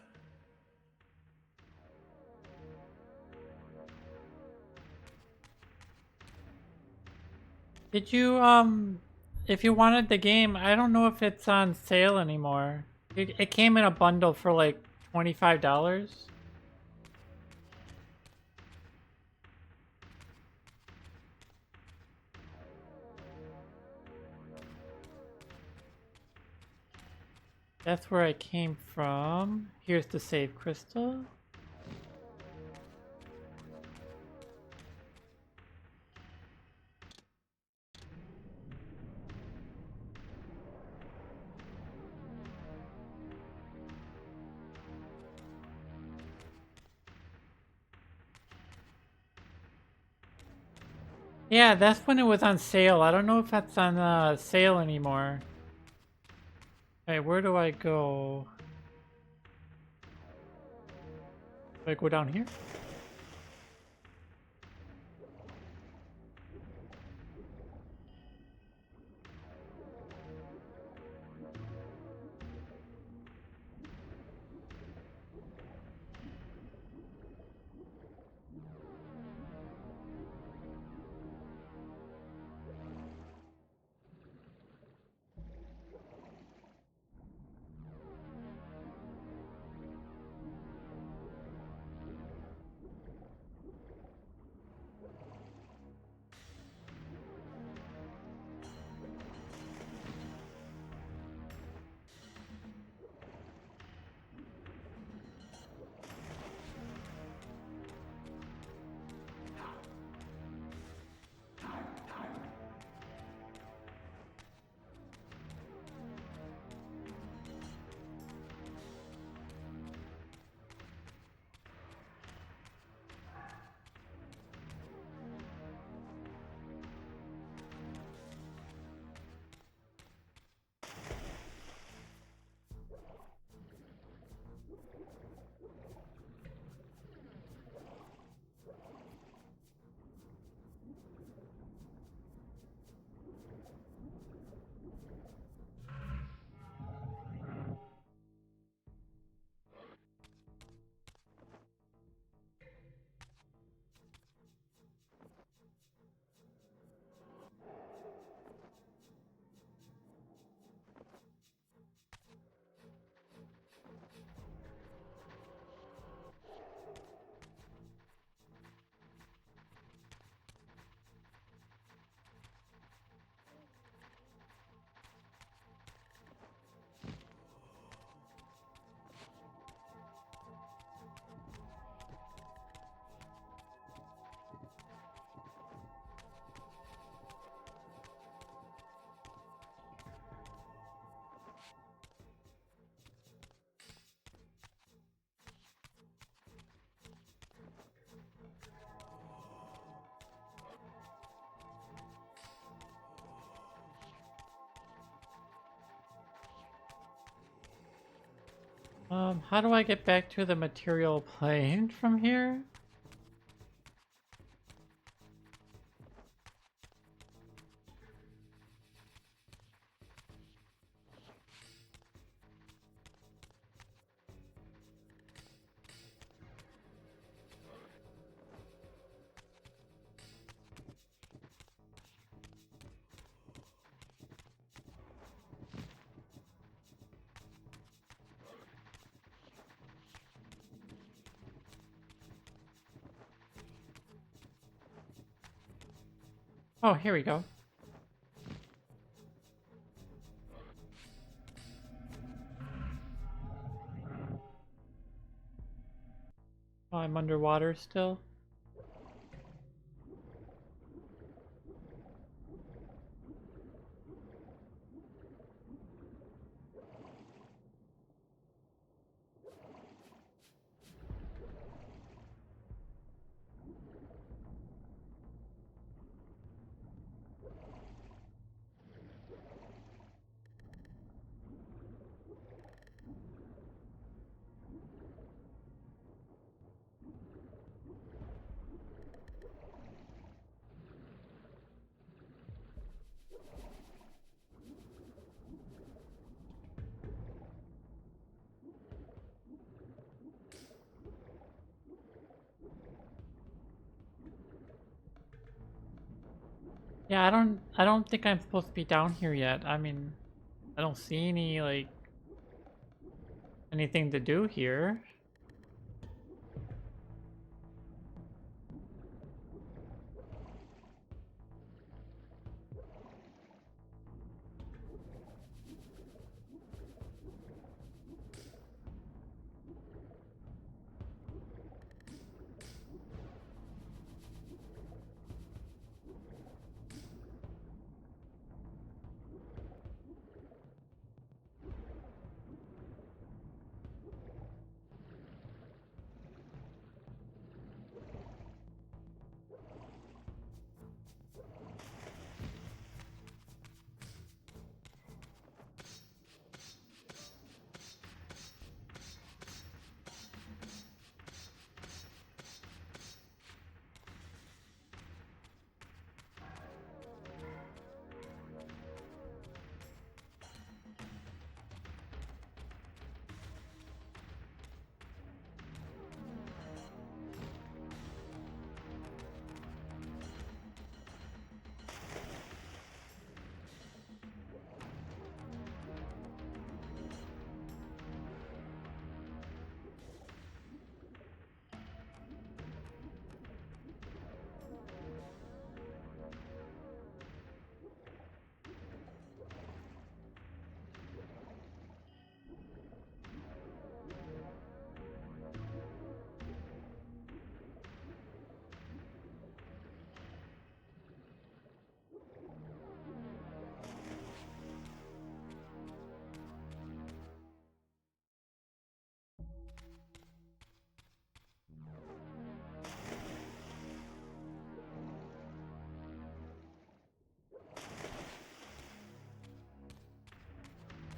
Did you, if you wanted the game, I don't know if it's on sale anymore. It came in a bundle for like $25. That's where I came from. Here's the save crystal. Yeah, that's when it was on sale. I don't know if that's on sale anymore. Hey, where do I go? Do I go down here? How do I get back to the material plane from here? Oh, here we go. Oh, I'm underwater still. Yeah, I don't think I'm supposed to be down here yet. I mean, I don't see any like anything to do here.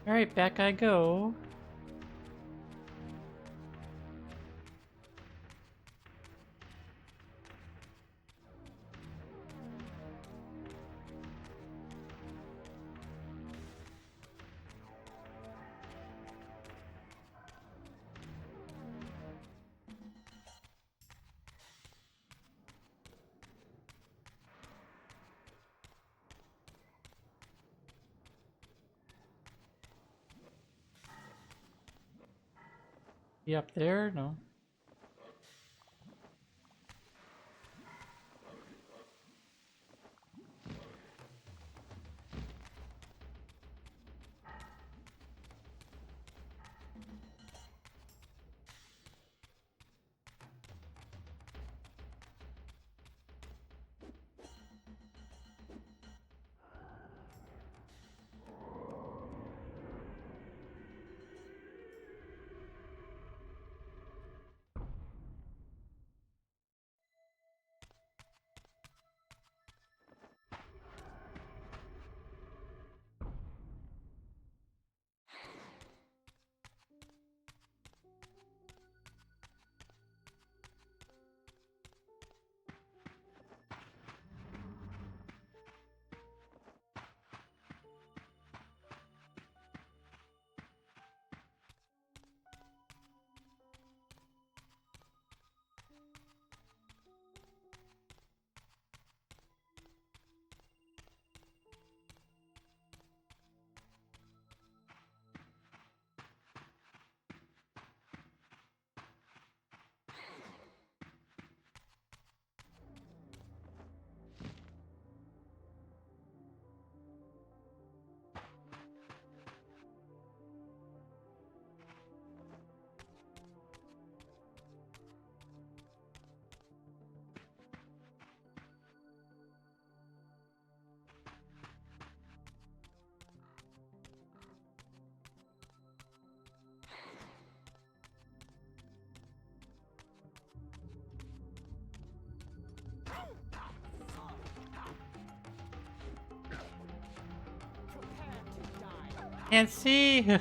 Alright, back I go. Be up there? No. Can't see!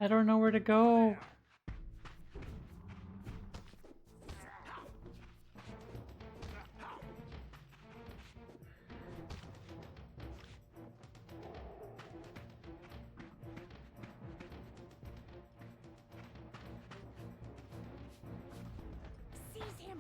I don't know where to go. Seize him!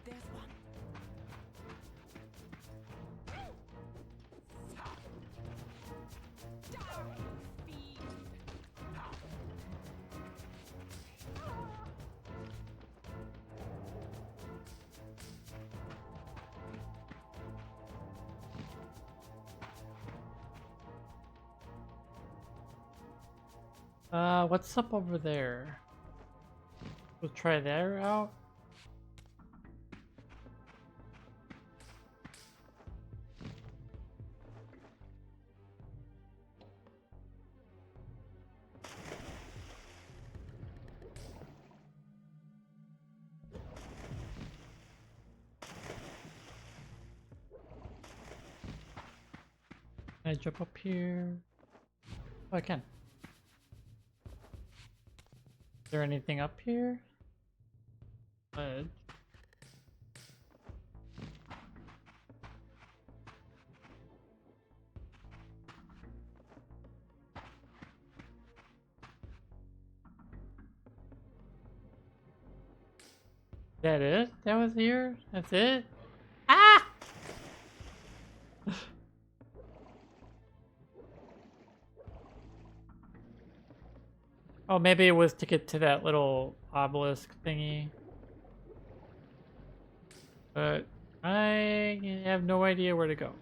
There's one. What's up over there? We'll try that out. Can I jump up here? Oh, I can. Is there anything up here? Ledge. That it? That was here? That's it? Ah! Oh, maybe it was to get to that little obelisk thingy. But I have no idea where to go.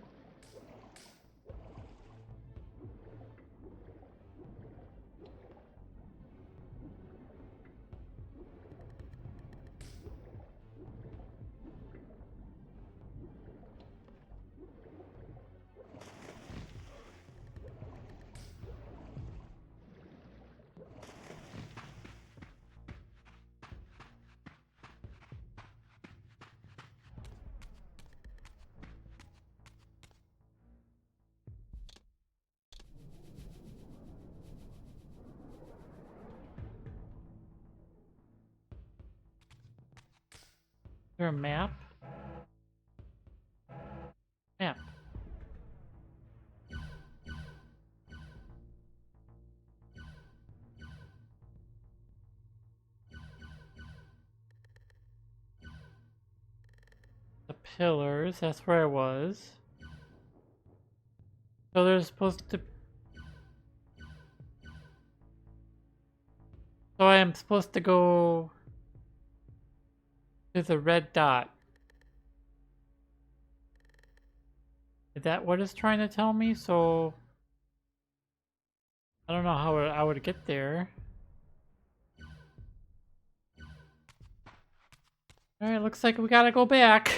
Is there a map? Map. The pillars, that's where I was. So there's supposed to... So I am supposed to go to the red dot. Is that what it's trying to tell me? So I don't know how I would get there. Alright, looks like we gotta go back.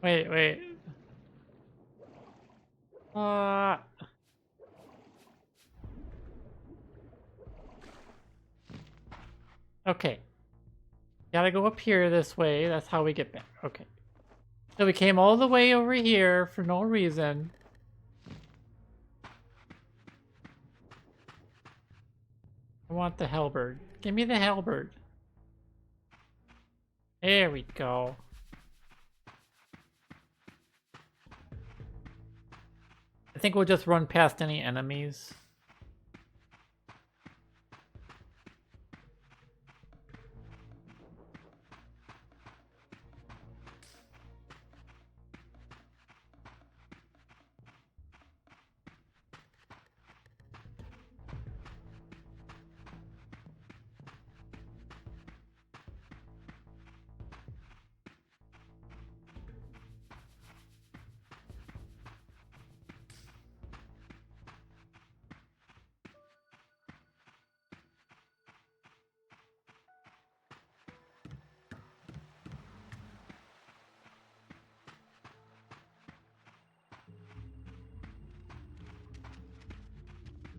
Wait, wait. Okay. Gotta go up here this way. That's how we get back. Okay. So we came all the way over here for no reason. I want the halberd. Give me the halberd. There we go. I think we'll just run past any enemies.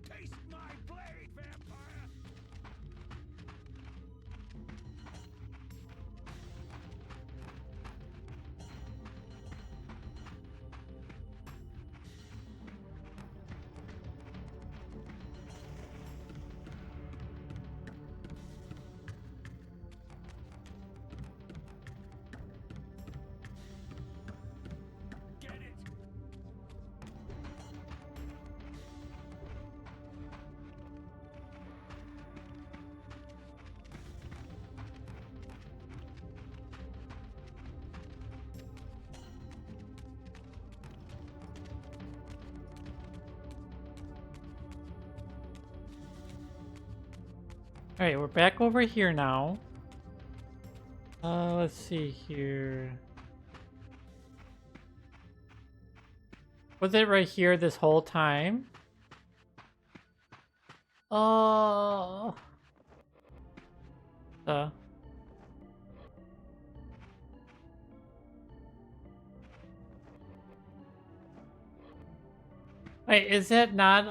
Taste my blade, vampire! Get it! Alright, we're back over here now. Let's see here. Was it right here this whole time? Oh. Wait, is that not,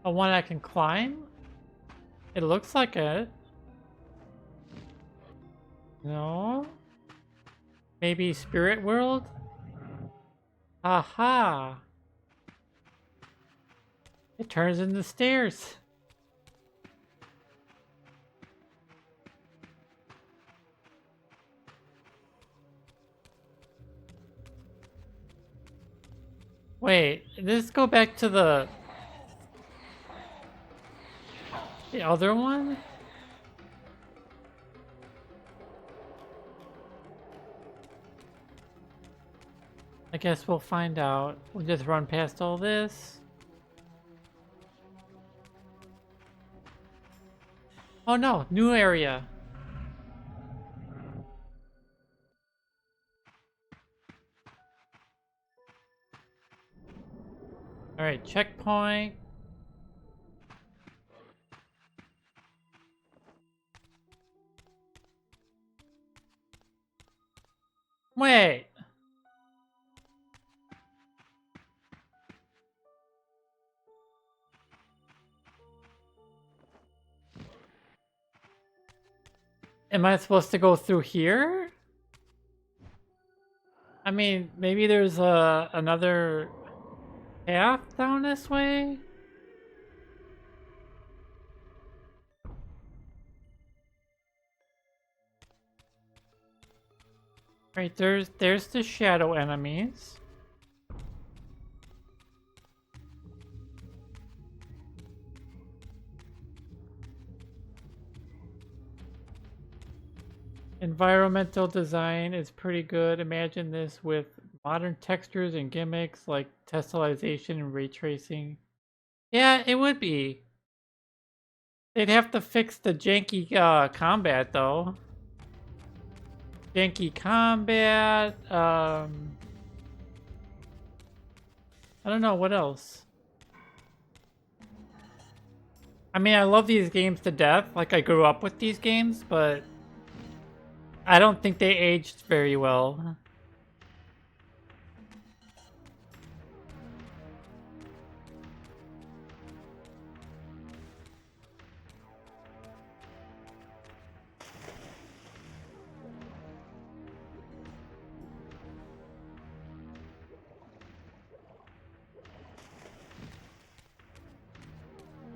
a one I can climb? It looks like it. No? Maybe Spirit World? Aha! It turns into stairs. Wait, did this go back to the other one? I guess we'll find out. We'll just run past all this. Oh no, new area. Alright, checkpoint. Wait. Am I supposed to go through here? I mean, maybe there's another path down this way? Right, there's the shadow enemies. Environmental design is pretty good. Imagine this with modern textures and gimmicks like tessellation and ray tracing. Yeah, it would be. They'd have to fix the janky combat though. Janky combat. I don't know what else. I mean, I love these games to death. Like I grew up with these games, but I don't think they aged very well.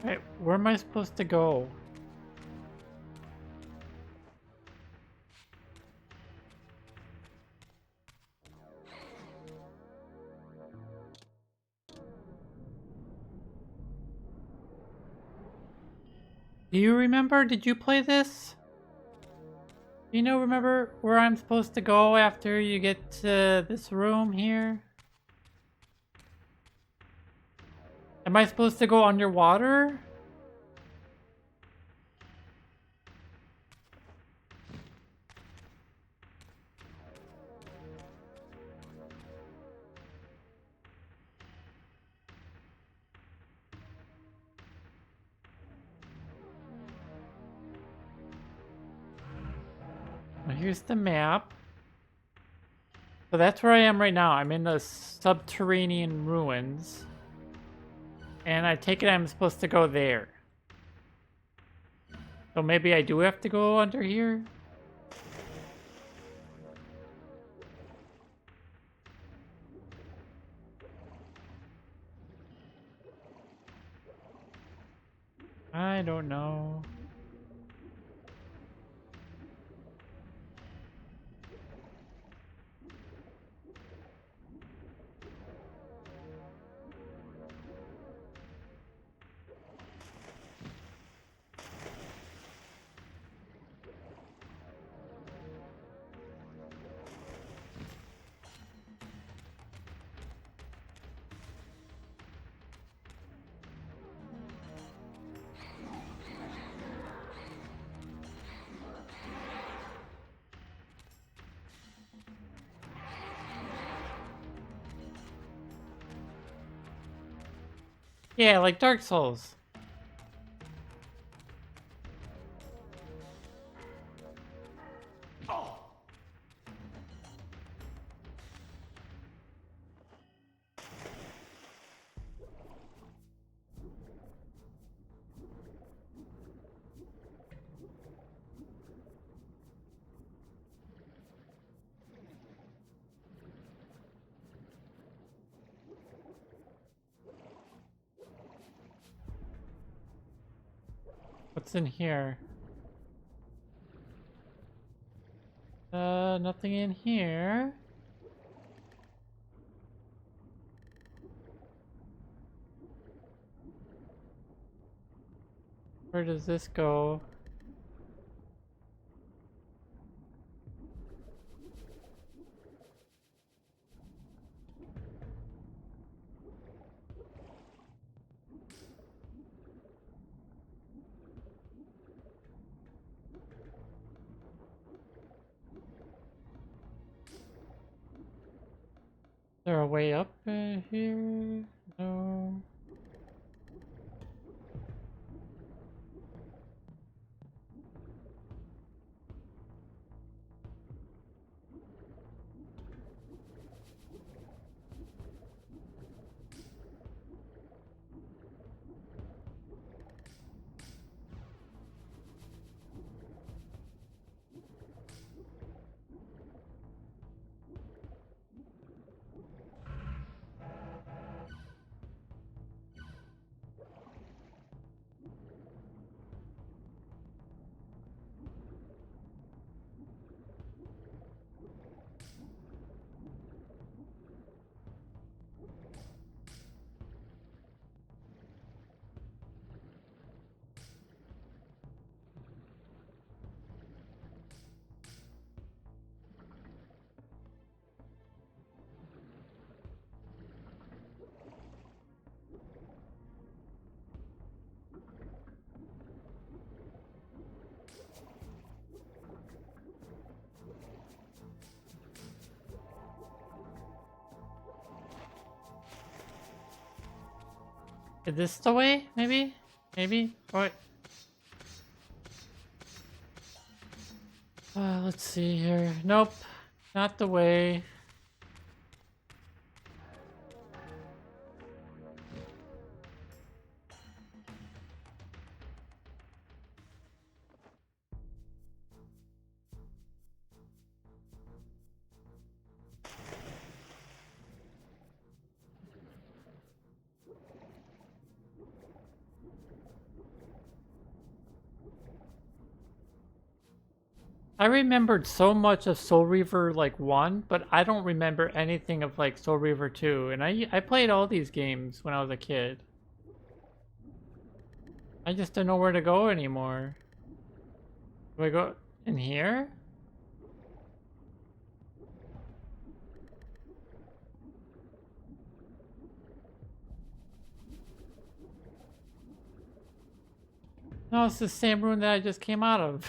Right, where am I supposed to go? Do you remember? Did you play this? Do you know, remember where I'm supposed to go after you get to this room here? Am I supposed to go underwater? Well, here's the map. So that's where I am right now. I'm in the subterranean ruins. And I take it I'm supposed to go there. So maybe I do have to go under here? I don't know. Yeah, like Dark Souls. What's in here? Nothing in here. Where does this go? Is there a way up here? No. Is this the way? Maybe? Maybe? What? Let's see here. Nope, not the way. I remembered so much of Soul Reaver like 1, but I don't remember anything of like Soul Reaver 2. And I played all these games when I was a kid. I just don't know where to go anymore. Do I go in here? No, it's the same room that I just came out of.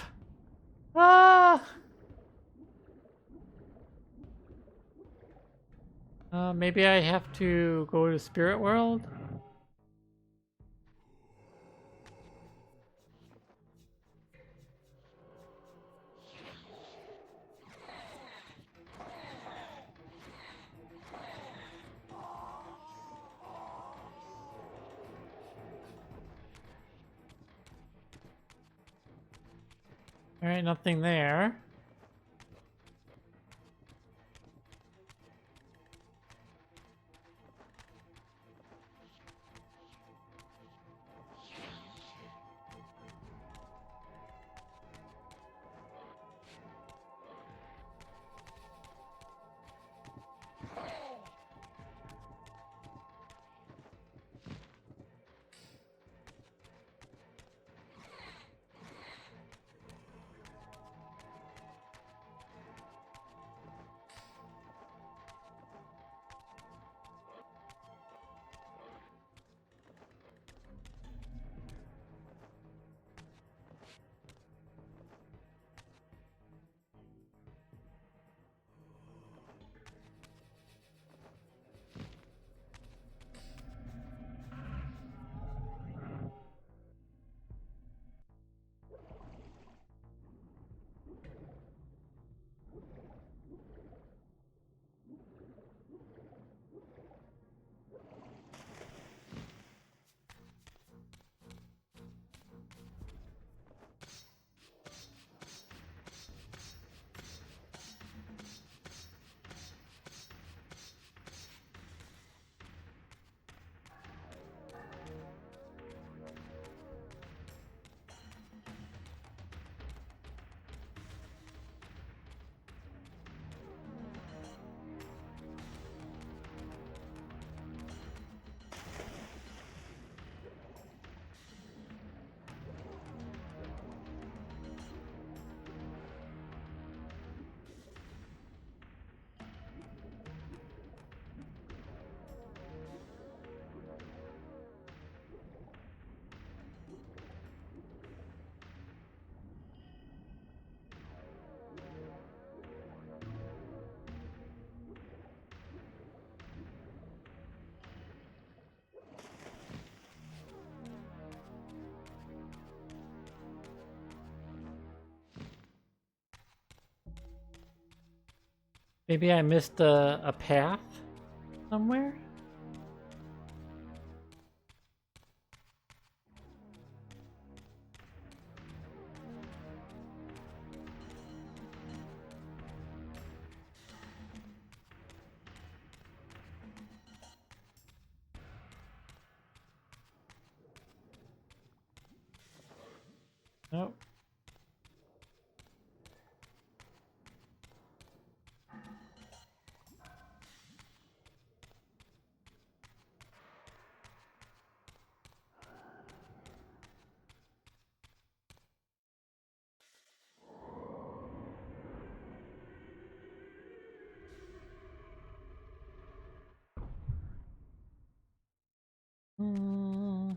Ah! Maybe I have to go to Spirit World? Alright, nothing there. Maybe I missed a path somewhere? Nope. Hmm.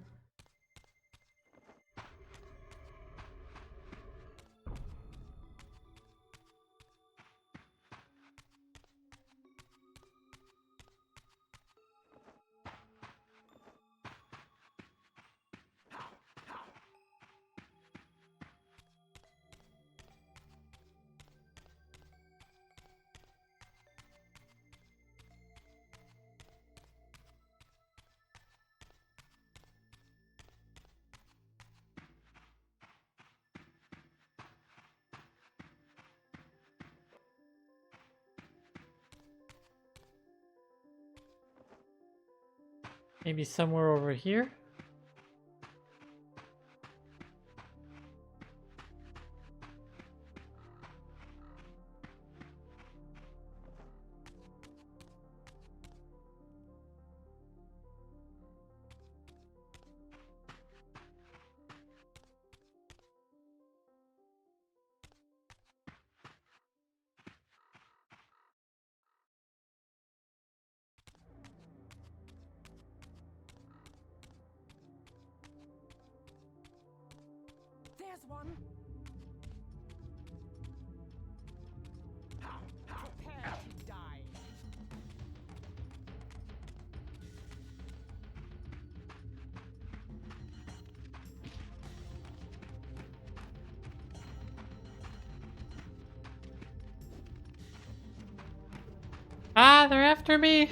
Maybe somewhere over here? There's one. Prepare to die. Ah, they're after me!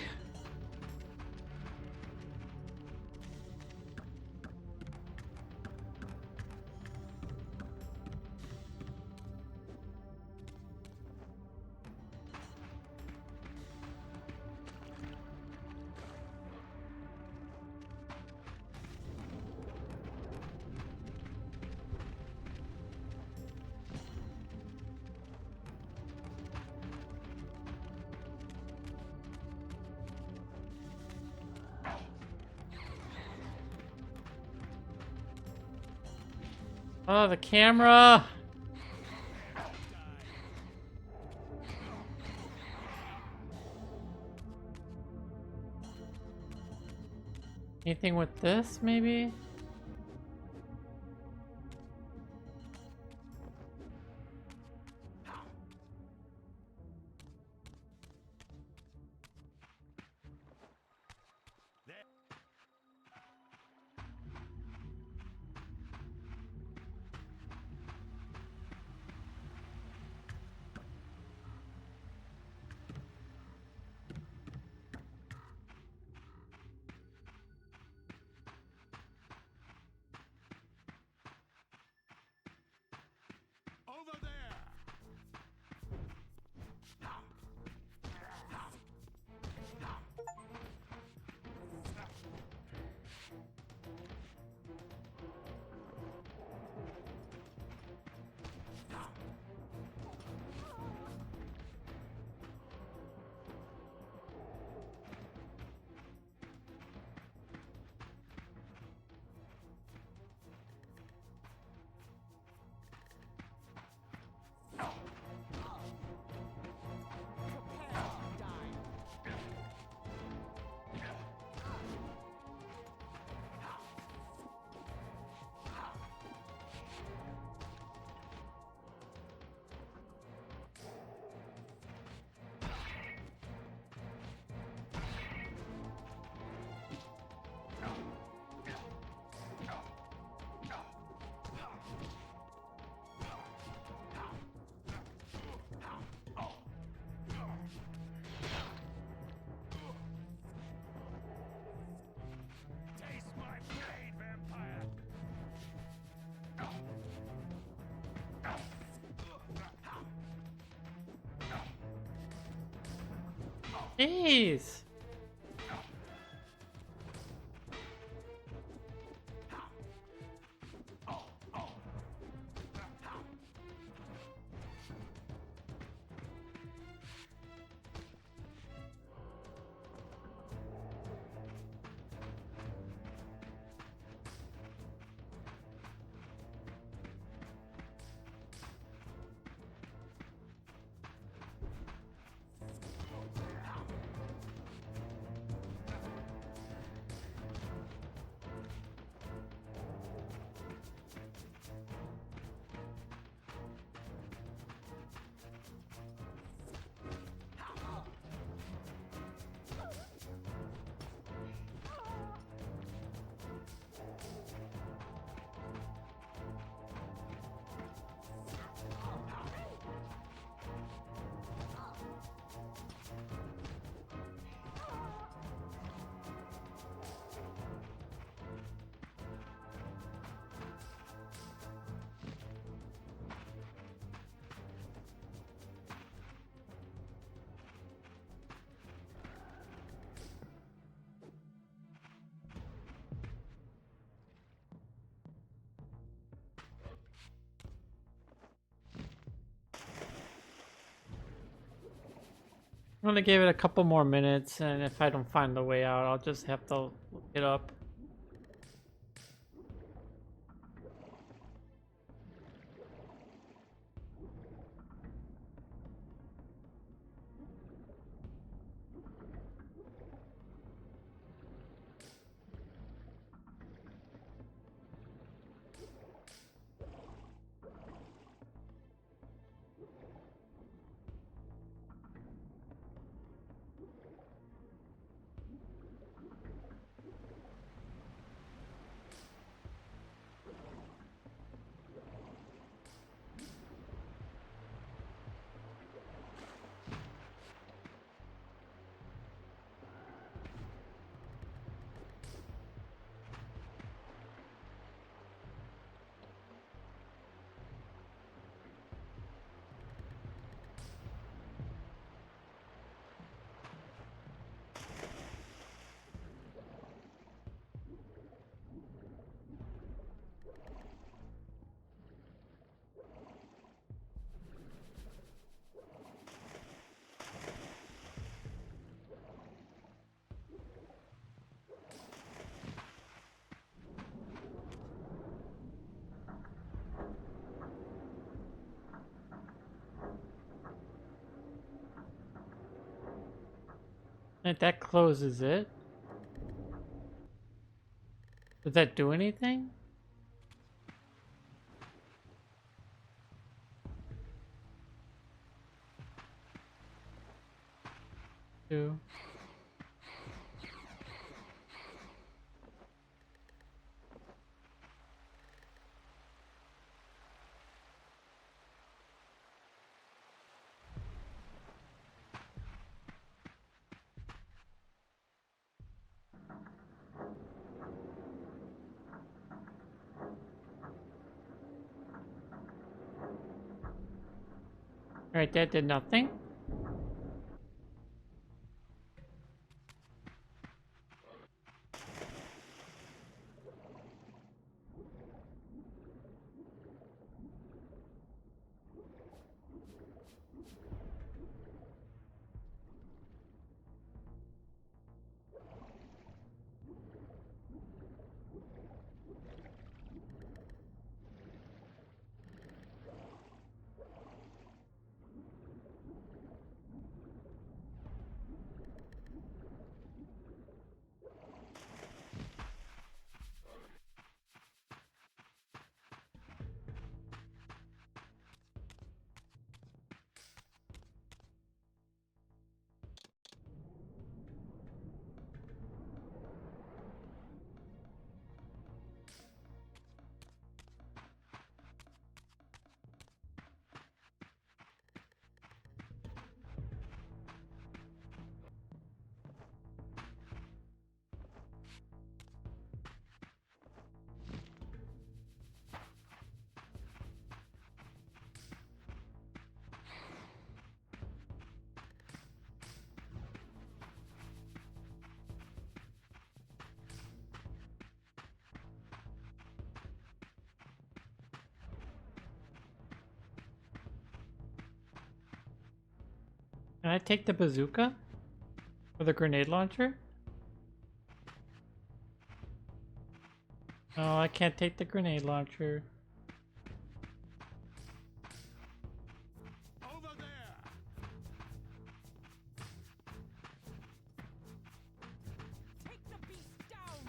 Oh, the camera! Anything with this, maybe? Over there! Prepare to die. Taste my blade, vampire! Jeez! I'm gonna give it a couple more minutes, and if I don't find the way out, I'll just have to look it up. And that closes it. Does that do anything? Do. Alright, that did nothing. Can I take the bazooka? Or the grenade launcher? No, I can't take the grenade launcher. Over there! Take the beast down!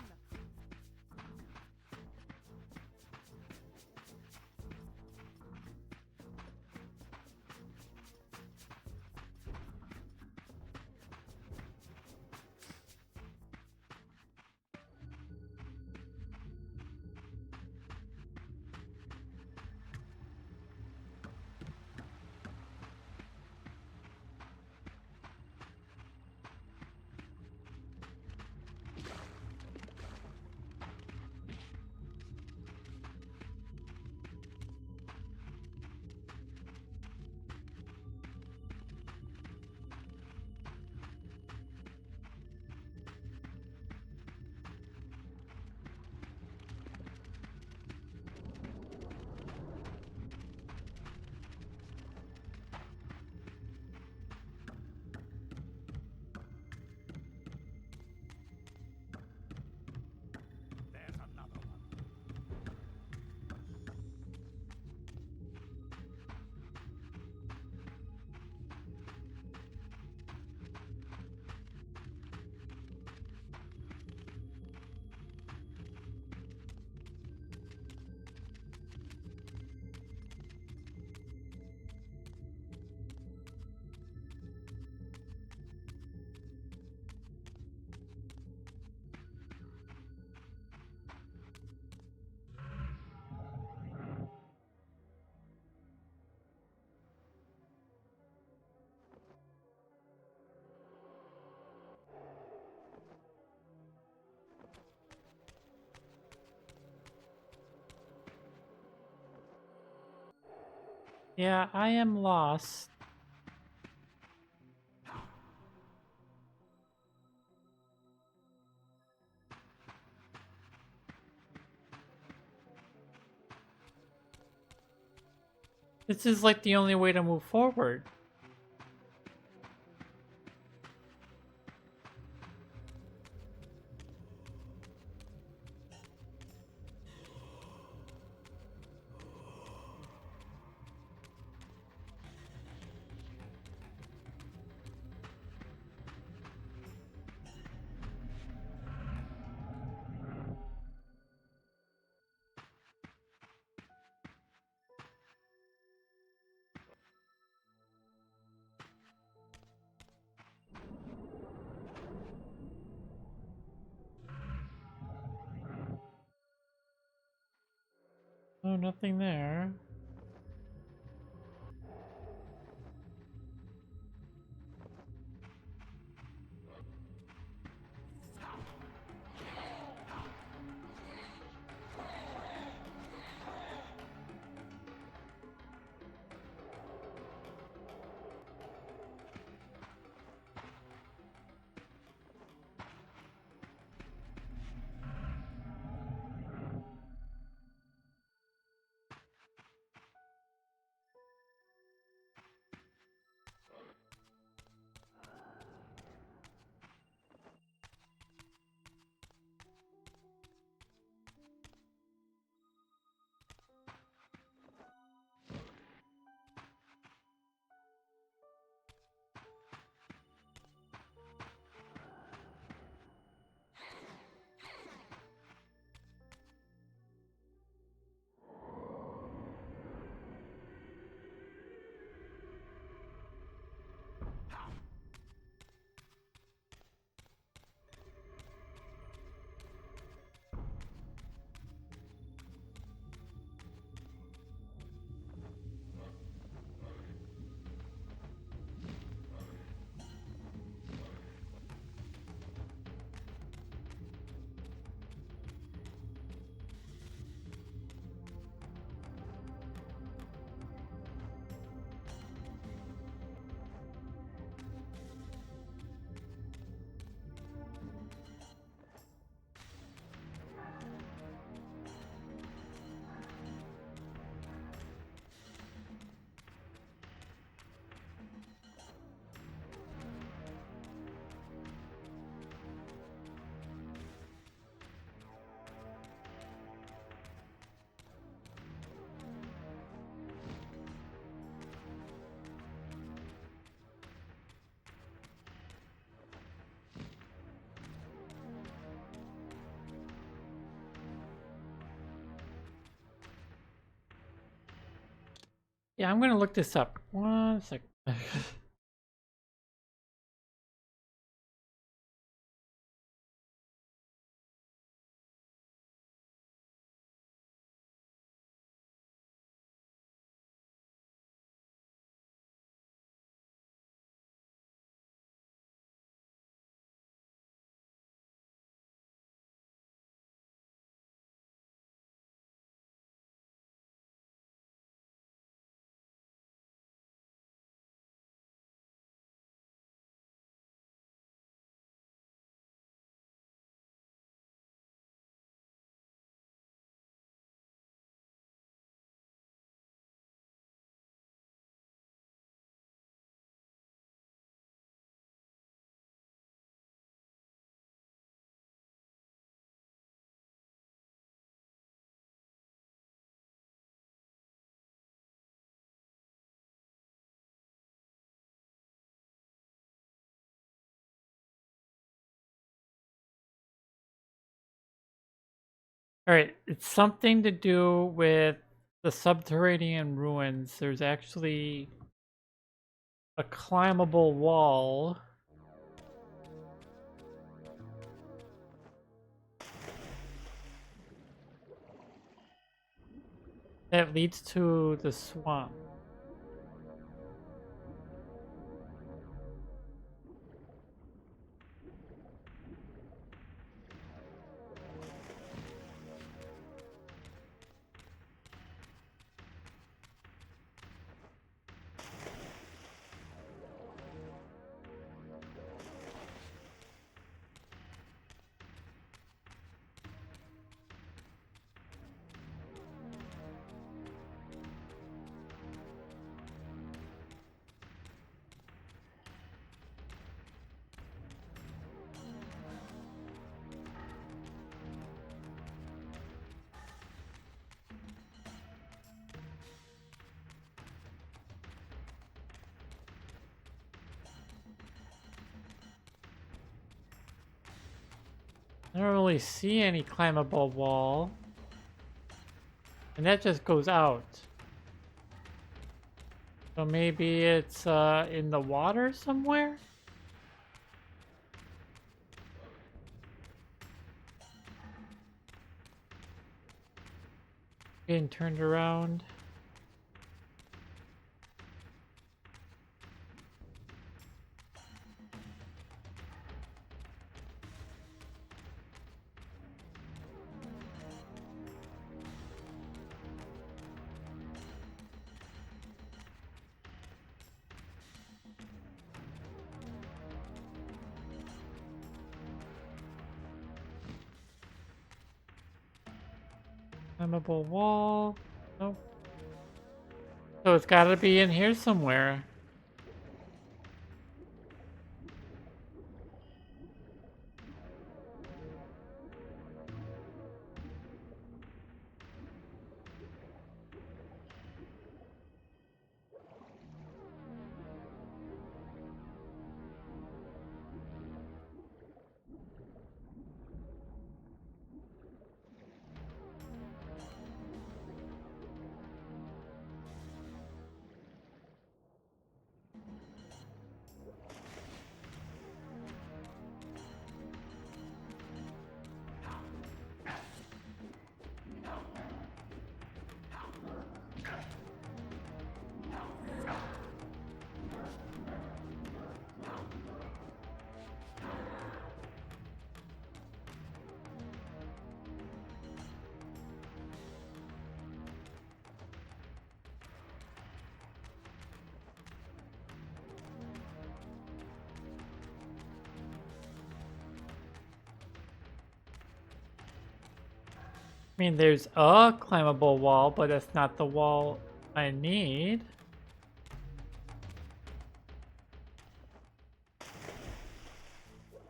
Yeah, I am lost. This is like the only way to move forward. Oh, nothing there. Yeah, I'm gonna look this up. 1 sec. Alright, it's something to do with the subterranean ruins. There's actually a climbable wall that leads to the swamp. I don't really see any climbable wall. And that just goes out. So maybe it's in the water somewhere? Getting turned around. Climbable wall. Nope. So it's gotta be in here somewhere. I mean, there's a climbable wall, but that's not the wall I need.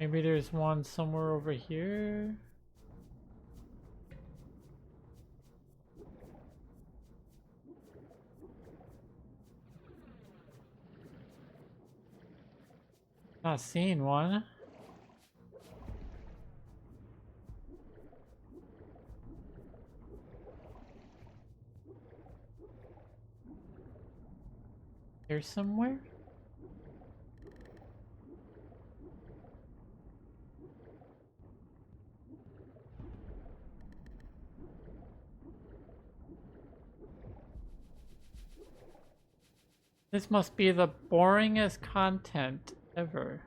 Maybe there's one somewhere over here. Not seeing one. Here somewhere? This must be the boringest content ever.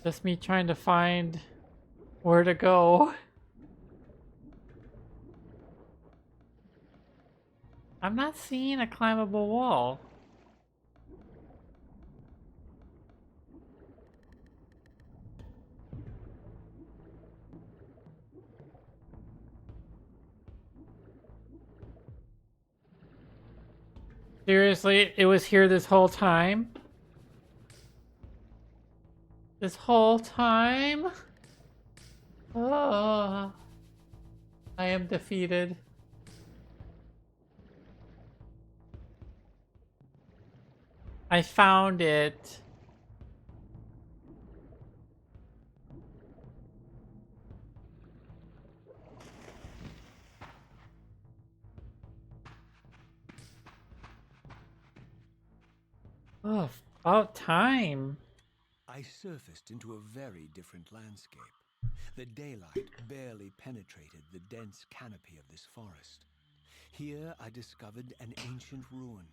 Just me trying to find where to go. I'm not seeing a climbable wall. Seriously, it was here this whole time? This whole time? Oh, I am defeated. I found it. Oh, about time. I surfaced into a very different landscape. The daylight barely penetrated the dense canopy of this forest. Here I discovered an ancient ruin,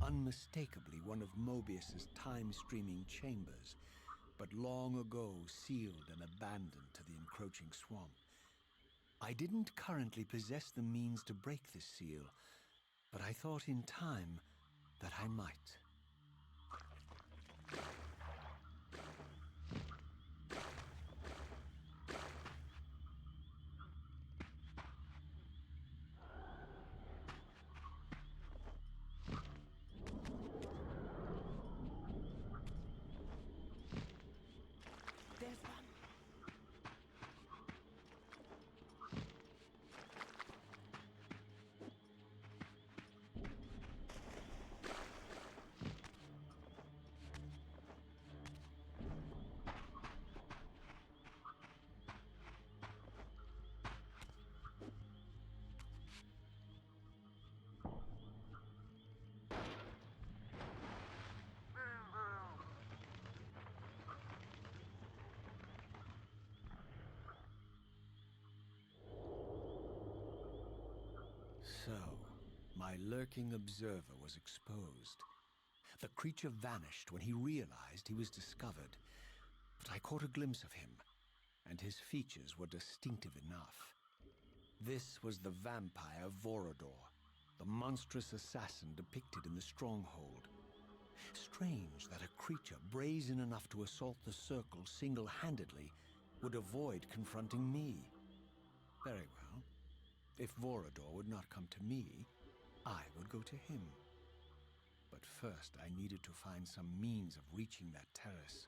unmistakably one of Mobius's time-streaming chambers, but long ago sealed and abandoned to the encroaching swamp. I didn't currently possess the means to break this seal, but I thought in time that I might. There's one. lurking observer was exposed. The creature vanished when he realized he was discovered, but I caught a glimpse of him, and his features were distinctive enough. This was the vampire Vorador, the monstrous assassin depicted in the stronghold. Strange that a creature brazen enough to assault the circle single-handedly would avoid confronting me. Very well. If Vorador would not come to me, I would go to him. But first I needed to find some means of reaching that terrace.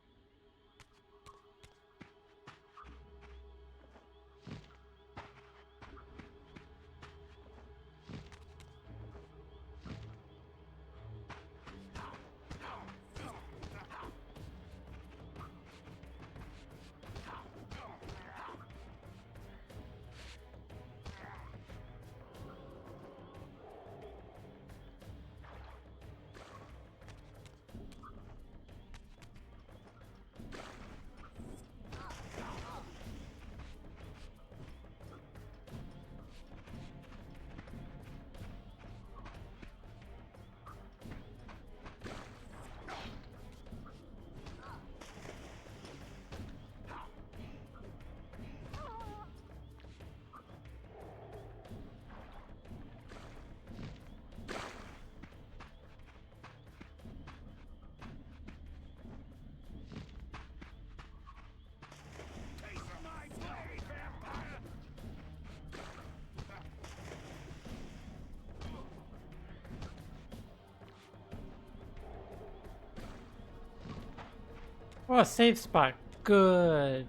Oh, safe spot. Good.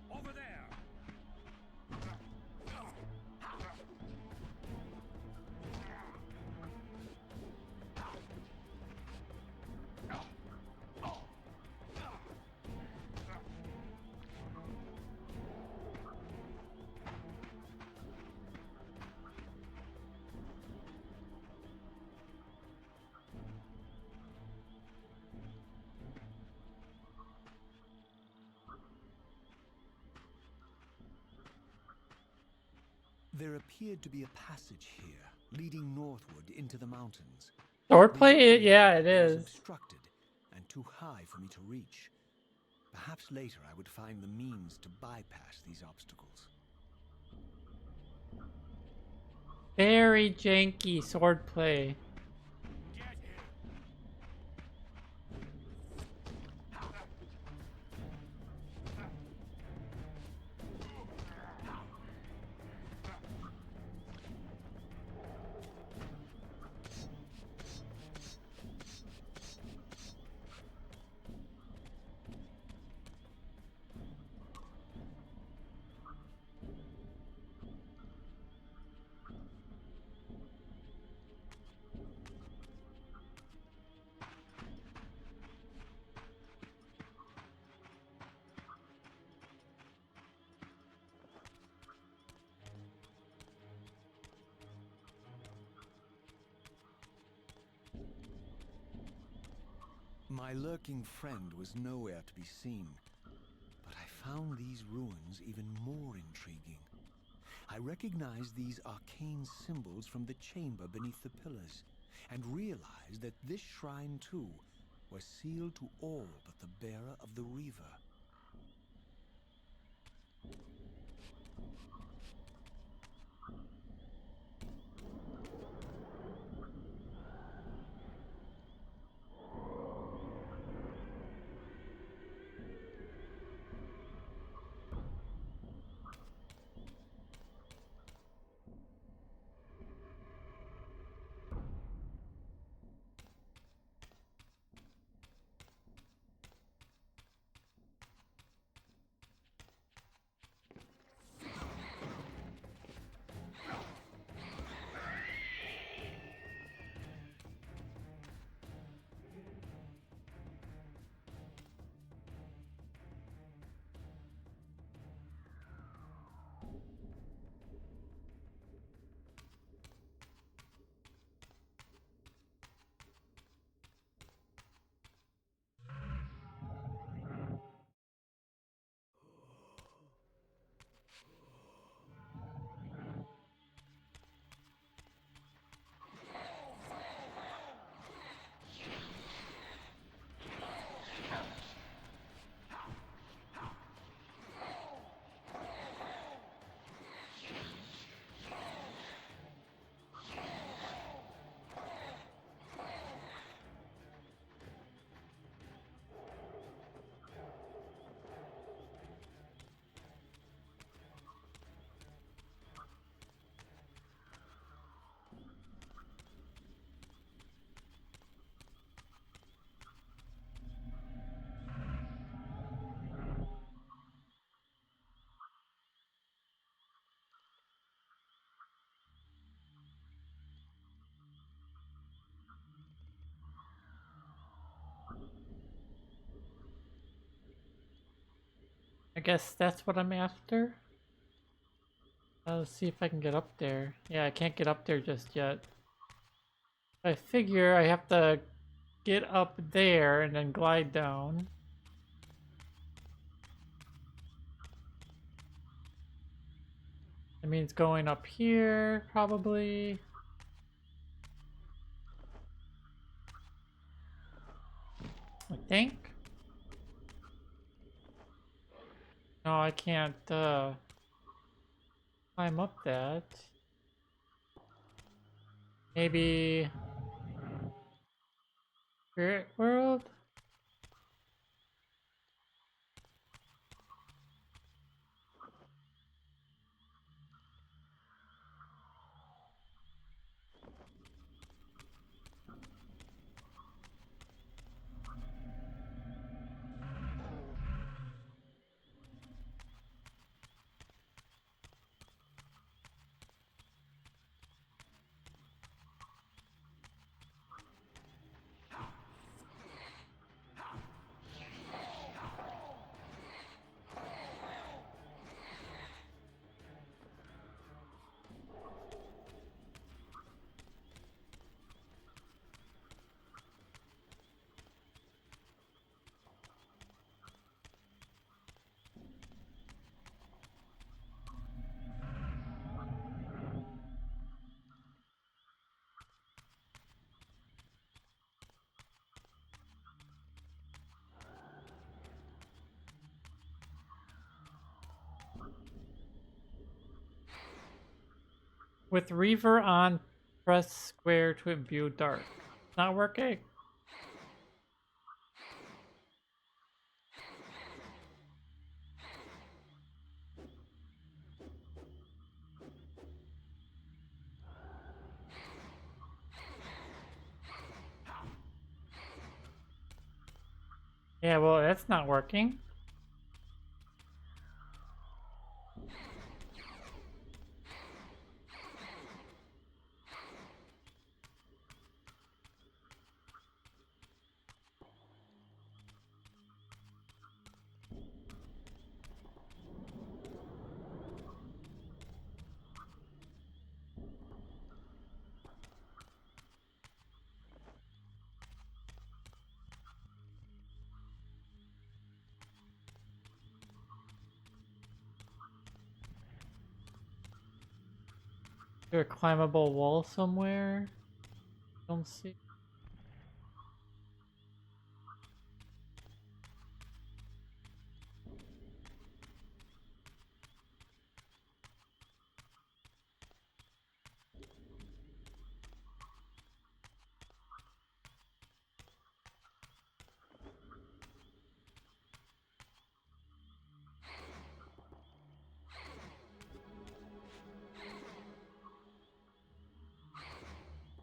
Over there! There appeared to be a passage here, leading northward into the mountains. Swordplay? The Yeah, it opening was is. obstructed and too high for me to reach. Perhaps later I would find the means to bypass these obstacles. Very janky swordplay. Get him! My lurking friend was nowhere to be seen, but I found these ruins even more intriguing. I recognized these arcane symbols from the chamber beneath the pillars, and realized that this shrine too was sealed to all but the bearer of the Reaver. I guess that's what I'm after. Let's see if I can get up there. Yeah, I can't get up there just yet. I figure I have to get up there and then glide down. That means going up here, probably. I think. No, I can't climb up that. Maybe Spirit World? With Reaver on, press square to imbue dark. Not working. Yeah, well, that's not working. Is there a climbable wall somewhere? Don't see.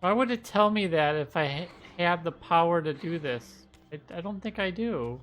Why would it tell me that if I had the power to do this? I don't think I do.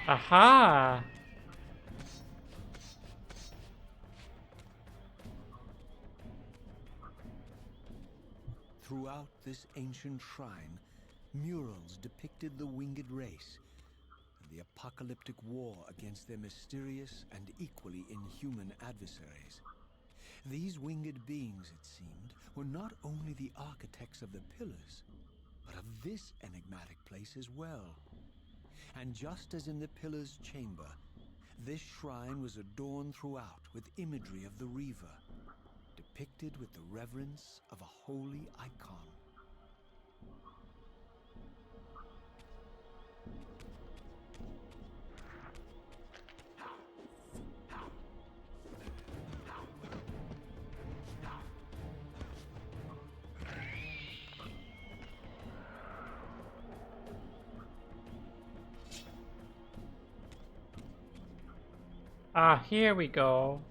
Aha! Throughout this ancient shrine, murals depicted the winged race and the apocalyptic war against their mysterious and equally inhuman adversaries. These winged beings, it seemed, were not only the architects of the pillars, but of this enigmatic place as well. And just as in the pillar's chamber, this shrine was adorned throughout with imagery of the Reaver, depicted with the reverence of a holy icon. Ah, here we go.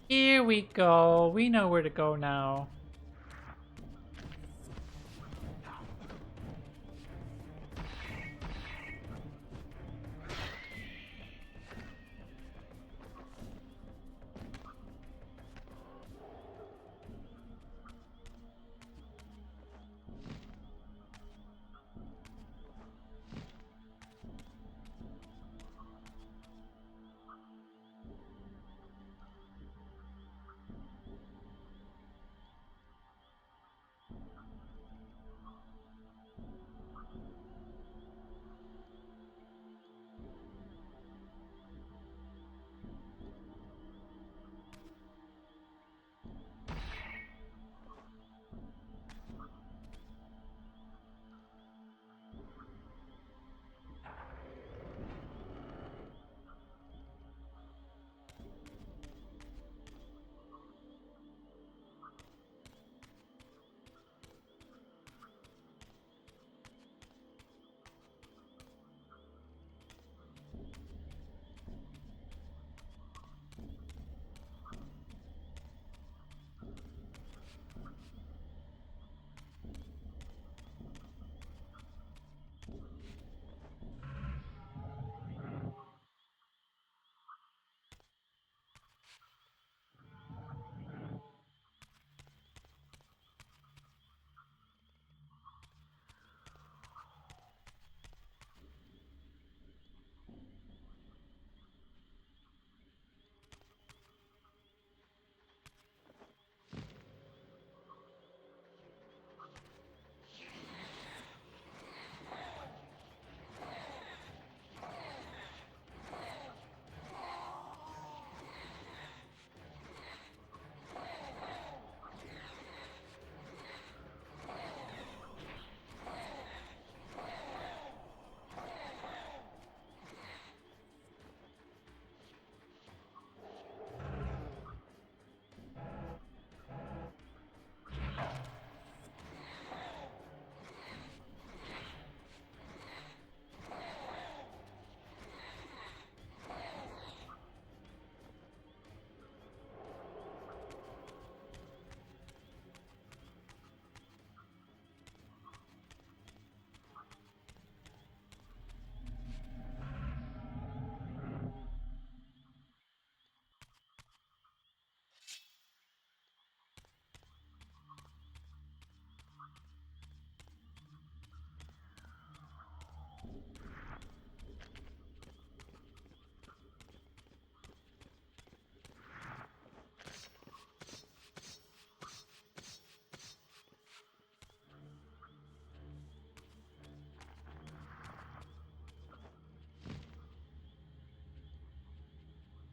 Here we go. We know where to go now.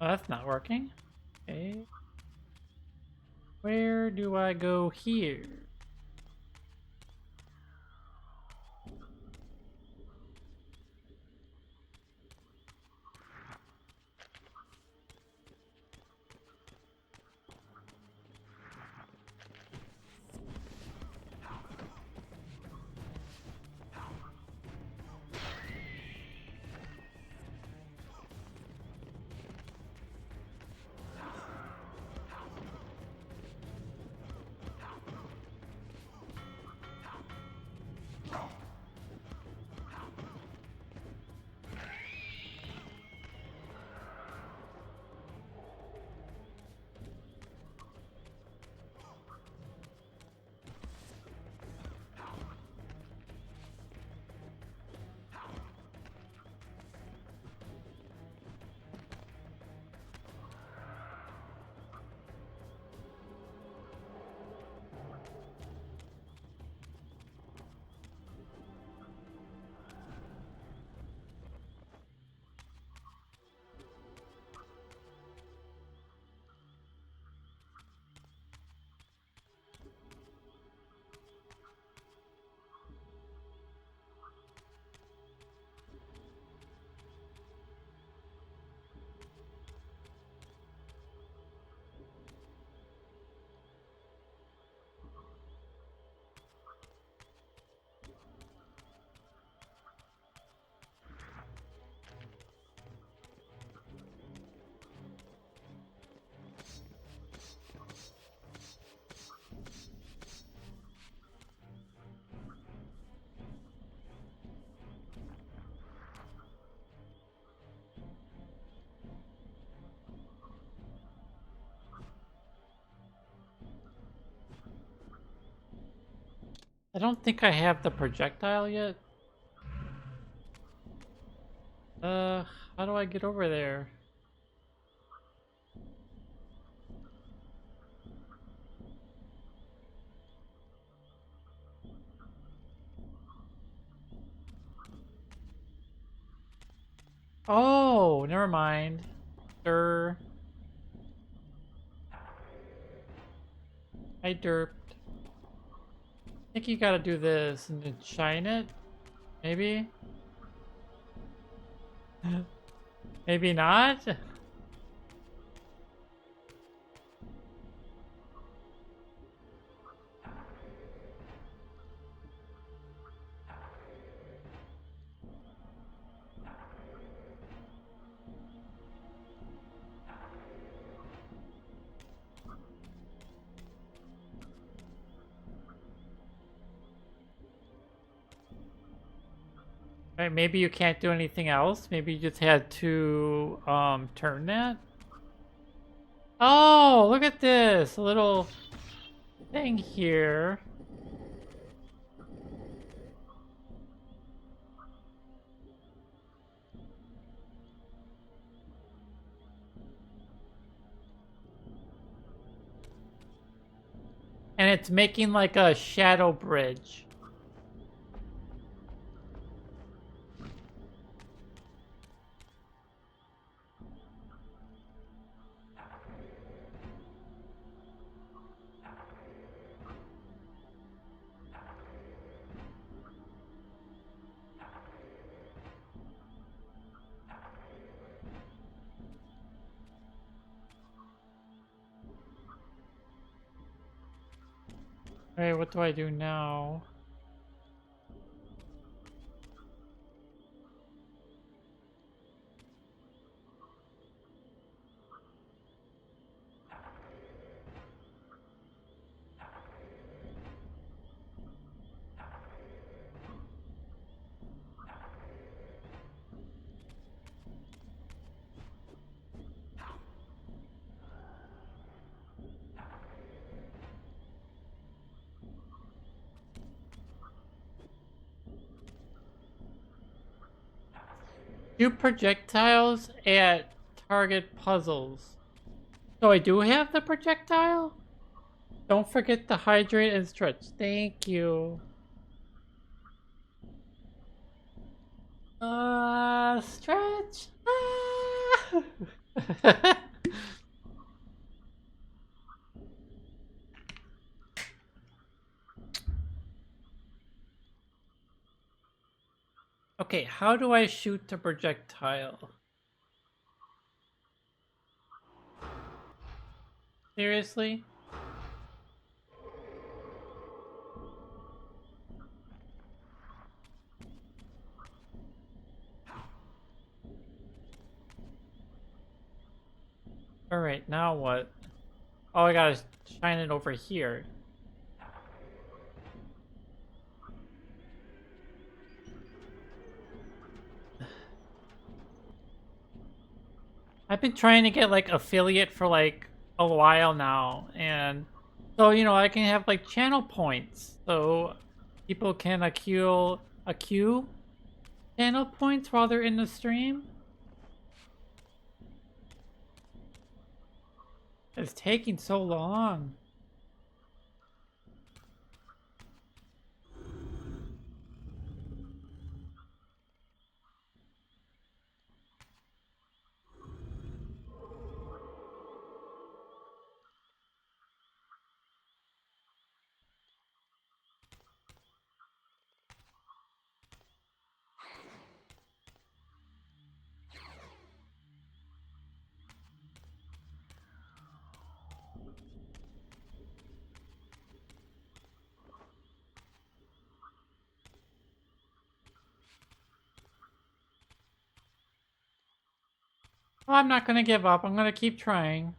Oh, that's not working. Okay. Where do I go here? I don't think I have the projectile yet. How do I get over there? Oh, never mind. I derped. I think you gotta do this and then shine it? Maybe? Maybe not? Right, maybe you can't do anything else. Maybe you just had to turn that. Oh, look at this a little thing here. And it's making like a shadow bridge. Alright, what do I do now? Shoot projectiles at target puzzles. So I do have the projectile? Don't forget to hydrate and stretch. Thank you. Stretch. Ah! Okay, how do I shoot the projectile? Seriously? Alright, now what? Oh, I gotta shine it over here. I've been trying to get like affiliate for like a while now, and so I can have like channel points, so people can accrue channel points while they're in the stream. It's taking so long. Oh, I'm not gonna give up. I'm gonna keep trying.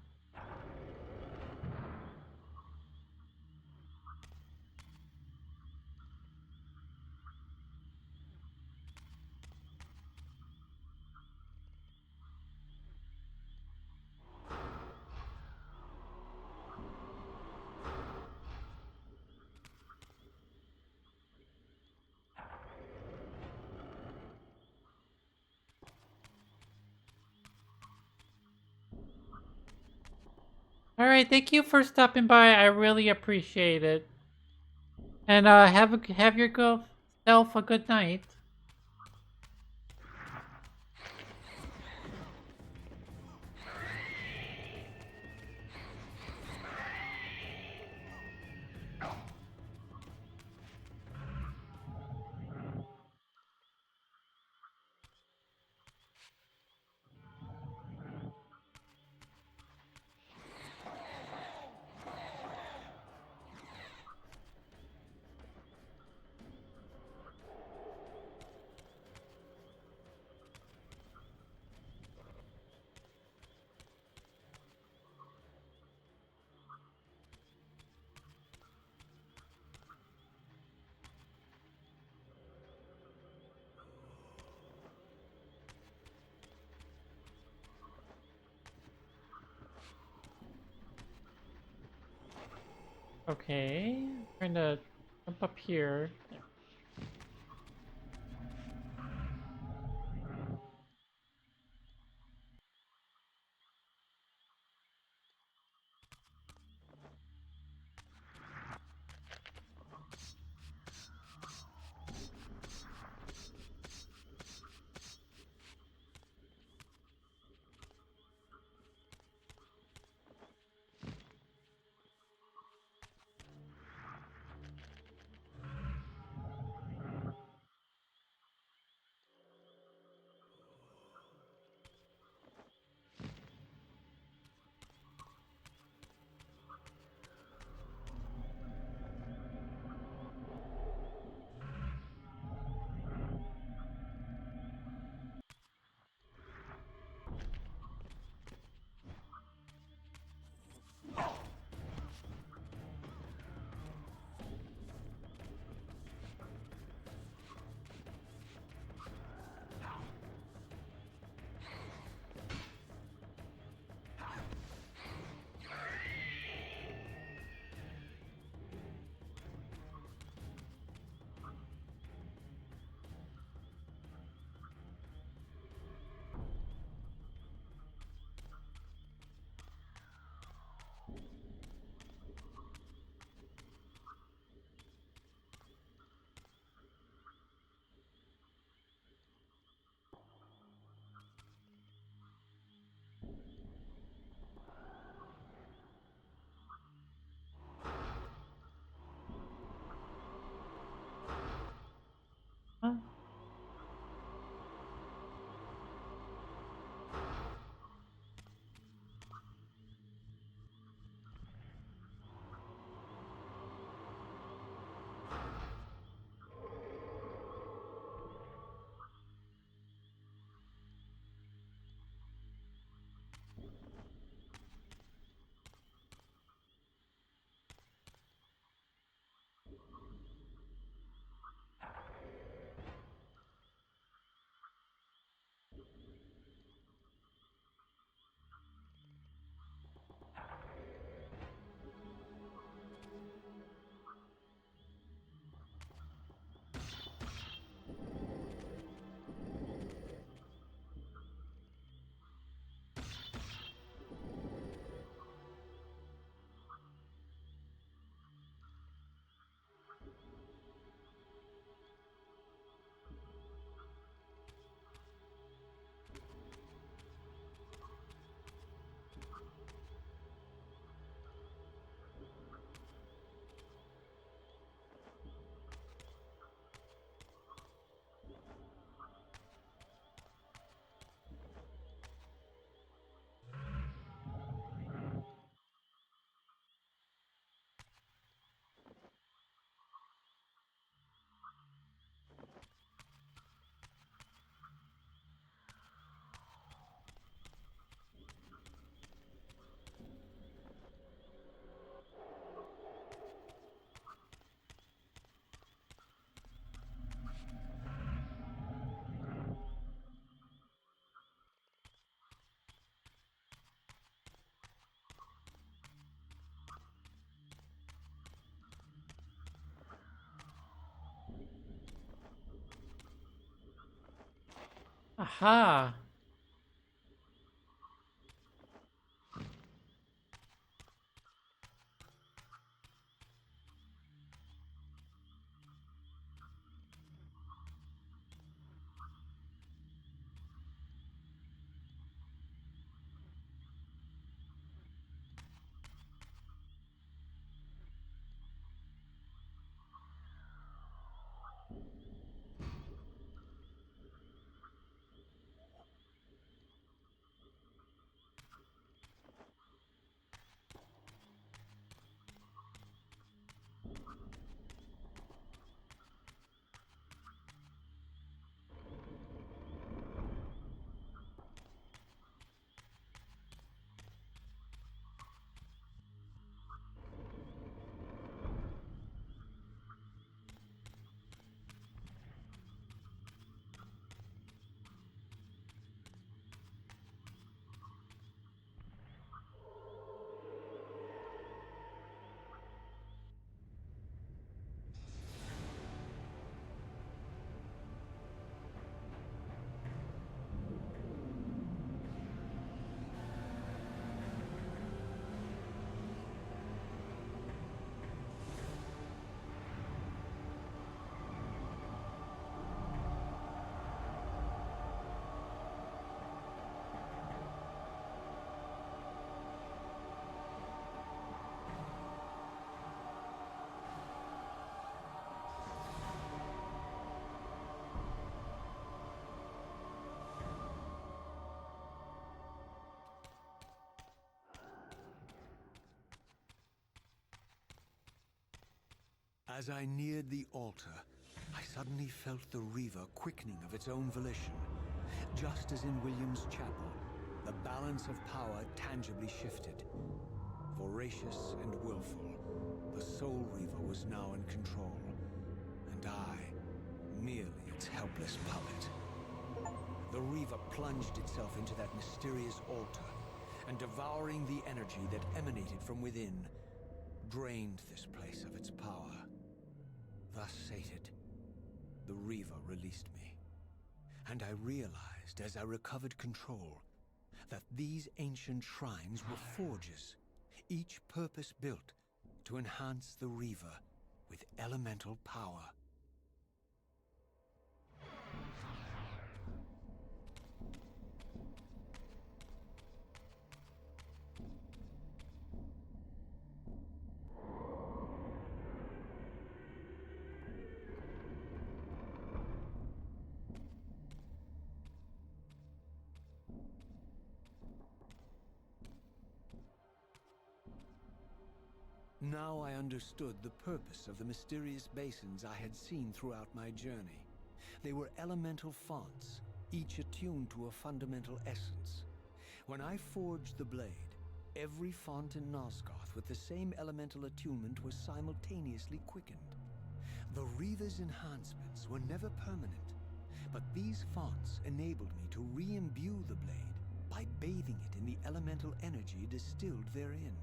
All right, thank you for stopping by. I really appreciate it. And have yourself a good night. Okay, trying to jump up here. Huh? Aha! As I neared the altar, I suddenly felt the Reaver quickening of its own volition. Just as in William's chapel, the balance of power tangibly shifted. Voracious and willful, the Soul Reaver was now in control, and I, merely its helpless puppet. The Reaver plunged itself into that mysterious altar, and devouring the energy that emanated from within, drained this place of its power. Thus sated, the Reaver released me, and I realized as I recovered control that these ancient shrines were forges, each purpose-built to enhance the Reaver with elemental power. Now I understood the purpose of the mysterious basins I had seen throughout my journey. They were elemental fonts, each attuned to a fundamental essence. When I forged the blade, every font in Nosgoth with the same elemental attunement was simultaneously quickened. The Reaver's enhancements were never permanent, but these fonts enabled me to re-imbue the blade by bathing it in the elemental energy distilled therein.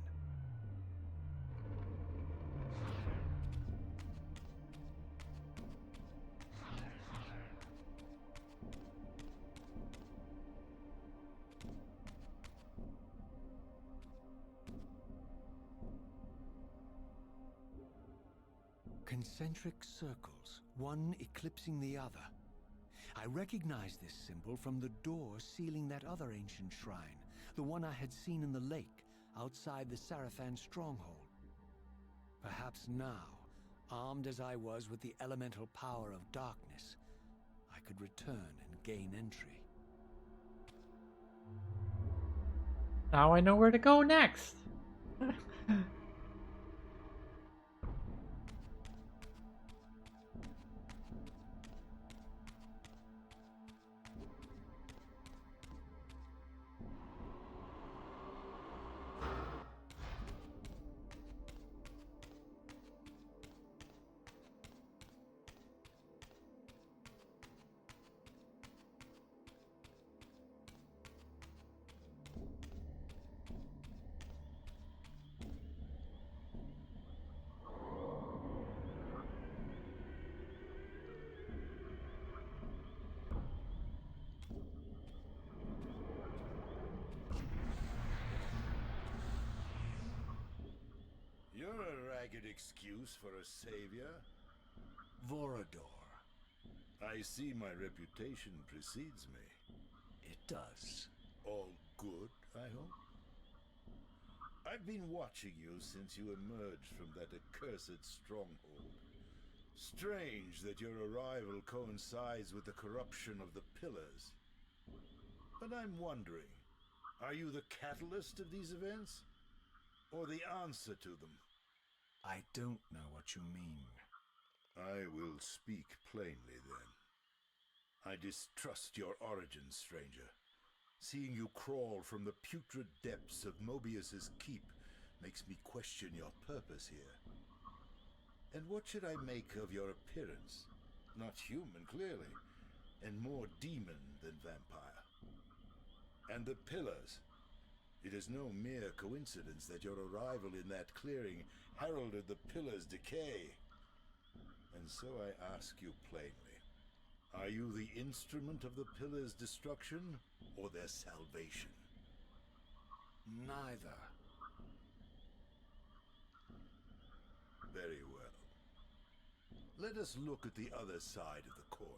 Concentric circles, one eclipsing the other. I recognized this symbol from the door sealing that other ancient shrine, the one I had seen in the lake outside the Sarafan stronghold. Perhaps now, armed as I was with the elemental power of darkness, I could return and gain entry. Now I know where to go next. You're a ragged excuse for a savior. Vorador. I see my reputation precedes me. It does. All good, I hope? I've been watching you since you emerged from that accursed stronghold. Strange that your arrival coincides with the corruption of the Pillars. But I'm wondering, are you the catalyst of these events? Or the answer to them? I don't know what you mean. I will speak plainly then. I distrust your origins, stranger. Seeing you crawl from the putrid depths of Mobius's keep makes me question your purpose here. And what should I make of your appearance? Not human, clearly, and more demon than vampire. And the Pillars. It is no mere coincidence that your arrival in that clearing heralded the Pillars' decay. And so I ask you plainly, are you the instrument of the Pillars' destruction or their salvation? Neither. Very well. Let us look at the other side of the coin.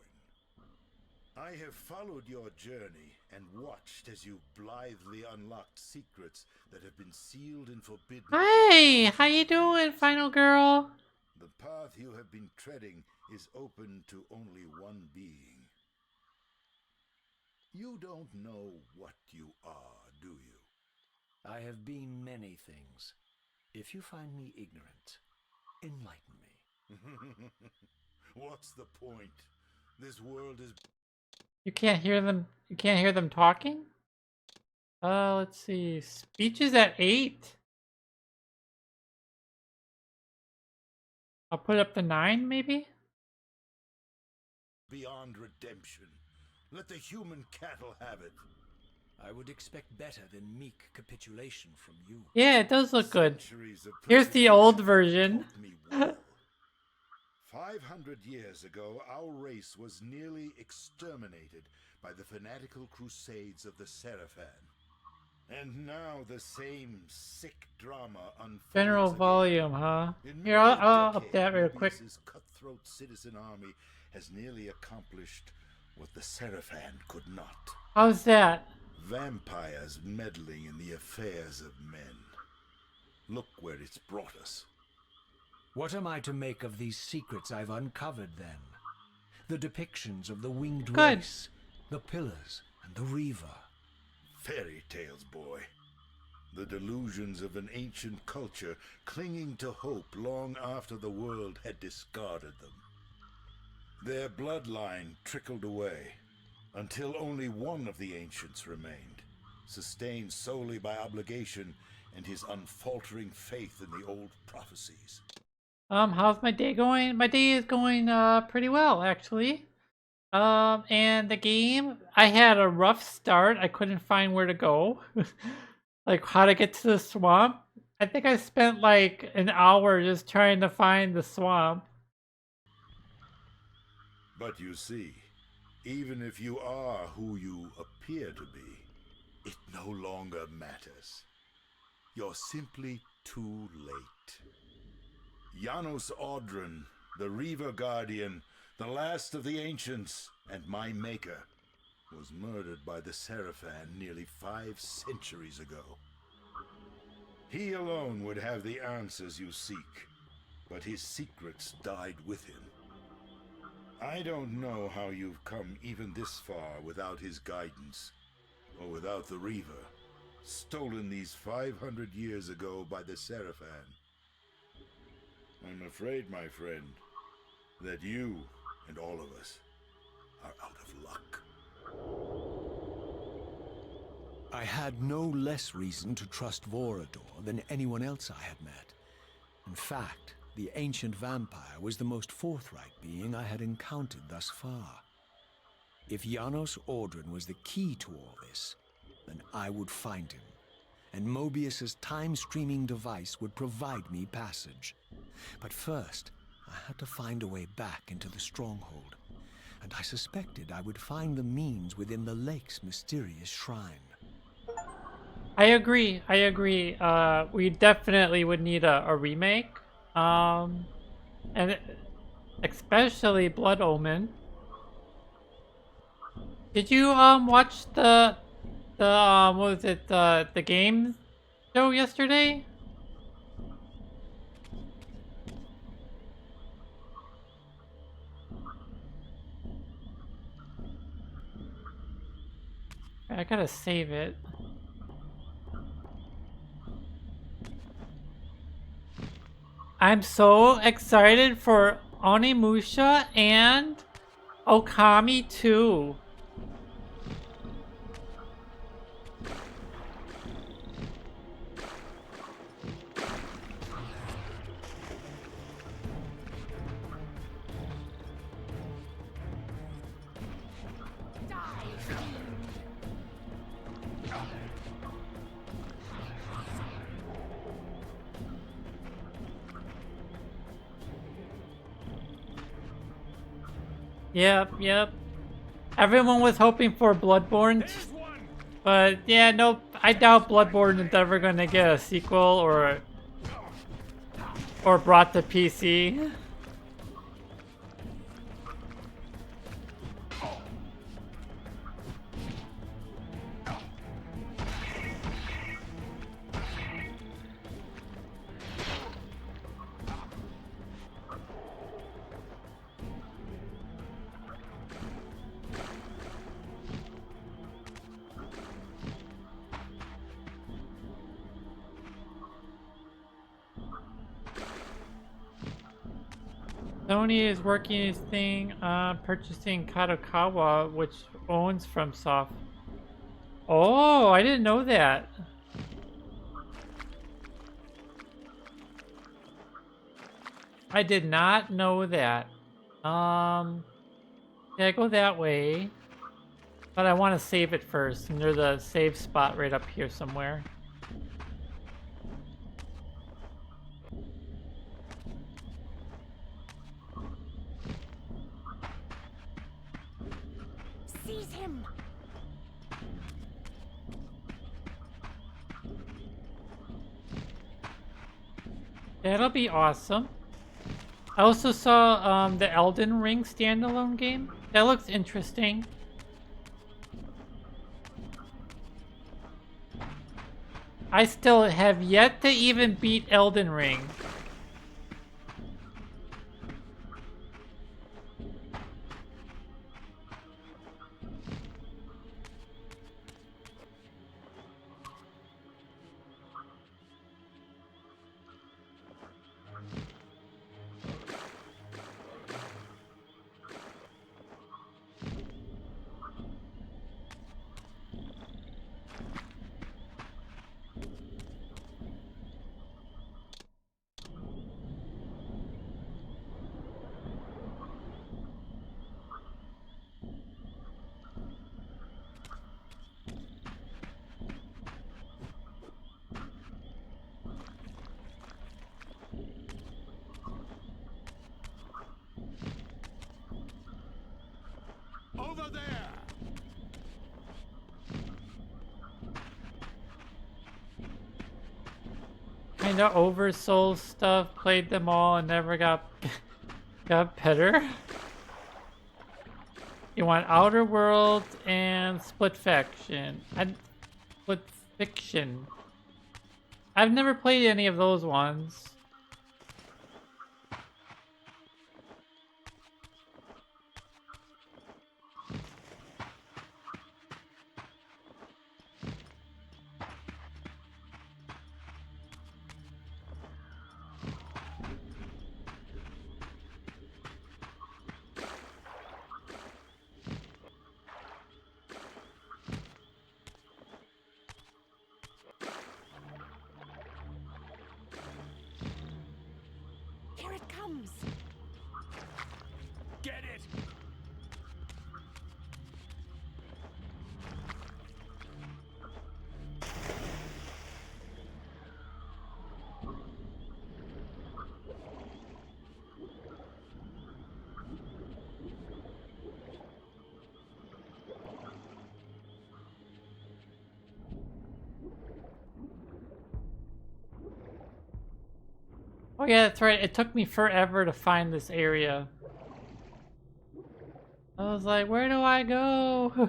I have followed your journey and watched as you blithely unlocked secrets that have been sealed and forbidden. Hey, how you doing, final girl? The path you have been treading is open to only one being. You don't know what you are, do you? I have been many things. If you find me ignorant, enlighten me. What's the point? This world is... You can't hear them. You can't hear them talking. Let's see. Speech is at 8. I'll put up the 9, maybe. beyond redemption. Let the human cattle have it. I would expect better than meek capitulation from you. Yeah, it does look good. Centuries of Here's the old persecution version. taught me well. 500 years ago, our race was nearly exterminated by the fanatical crusades of the Seraphan. And now the same sick drama unfolds General again. volume, huh? In Here, nearly a I'll up decade, that real quick. Mobius's cutthroat citizen army has nearly accomplished what the Seraphan could not. How's that? Vampires meddling in the affairs of men. Look where it's brought us. What am I to make of these secrets I've uncovered, then? The depictions of the winged Good. race, the pillars, and the Reaver. Fairy tales, boy. The delusions of an ancient culture clinging to hope long after the world had discarded them. Their bloodline trickled away, until only one of the ancients remained, sustained solely by obligation and his unfaltering faith in the old prophecies. How's my day going? My day is going pretty well, actually. And the game, I had a rough start. I couldn't find where to go. Like how to get to the swamp. I think I spent like an hour just trying to find the swamp. But you see, even if you are who you appear to be, it no longer matters. You're simply too late. Janos Audron, the Reaver Guardian, the last of the ancients, and my maker, was murdered by the Seraphan nearly 5 centuries ago. He alone would have the answers you seek, but his secrets died with him. I don't know how you've come even this far without his guidance, or without the Reaver, stolen these 500 years ago by the Seraphan. I'm afraid, my friend, that you and all of us are out of luck. I had no less reason to trust Vorador than anyone else I had met. In fact, the ancient vampire was the most forthright being I had encountered thus far. If Janos Audron was the key to all this, then I would find him, and Mobius's time-streaming device would provide me passage. But first, I had to find a way back into the stronghold, and I suspected I would find the means within the lake's mysterious shrine. I agree. We definitely would need a remake. And especially Blood Omen. Did you watch the what was it, the game show yesterday? I gotta save it. I'm so excited for Onimusha and Okami too. Yep. Everyone was hoping for Bloodborne, but yeah, nope. I doubt Bloodborne is ever gonna get a sequel or brought to PC. Sony is working his thing on purchasing Kadokawa, which owns FromSoft. Oh, I didn't know that. I did not know that. Yeah, go that way. But I want to save it first, and there's a save spot right up here somewhere. Seize him! That'll be awesome. I also saw the Elden Ring standalone game. That looks interesting. I still have yet to even beat Elden Ring. Over there! Kinda over Soul stuff, played them all and never got got better. You want Outer Worlds and Split Fiction. Split Fiction. I've never played any of those ones. Here it comes! Get it! Oh yeah, that's right. It took me forever to find this area. I was like, where do I go?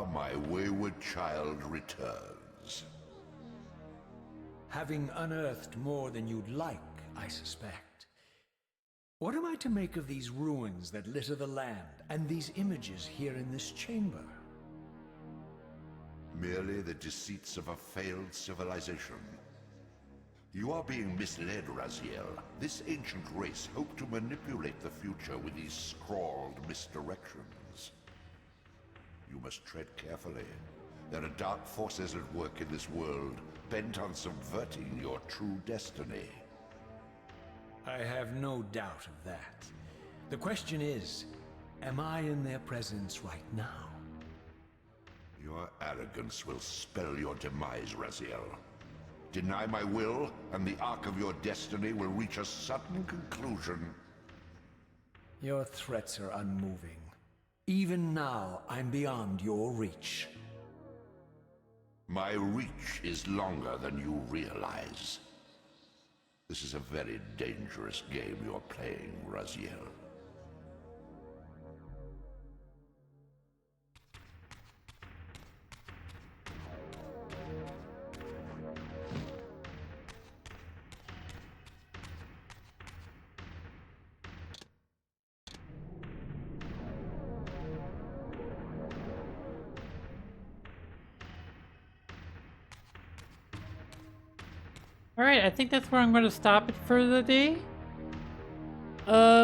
my wayward child returns. Having unearthed more than you'd like, I suspect. What am I to make of these ruins that litter the land, and these images here in this chamber? Merely the deceits of a failed civilization. You are being misled, Raziel. This ancient race hoped to manipulate the future with these scrawled misdirections. You must tread carefully. There are dark forces at work in this world, bent on subverting your true destiny. I have no doubt of that. The question is, am I in their presence right now? Your arrogance will spell your demise, Raziel. Deny my will, and the arc of your destiny will reach a sudden conclusion. Your threats are unmoving. Even now, I'm beyond your reach. My reach is longer than you realize. This is a very dangerous game you're playing, Raziel. Alright, I think that's where I'm going to stop it for the day.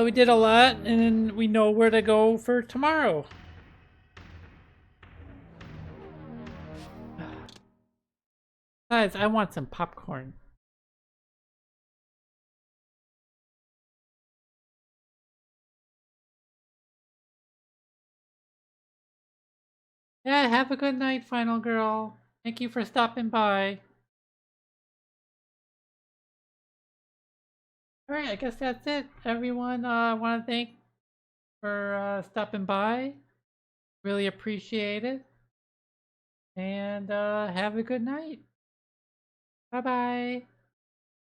We did a lot, and we know where to go for tomorrow. Guys, I want some popcorn. Yeah, have a good night, Final Girl. Thank you for stopping by. Alright, I guess that's it. Everyone, I want to thank for stopping by. Really appreciate it. And have a good night. Bye-bye.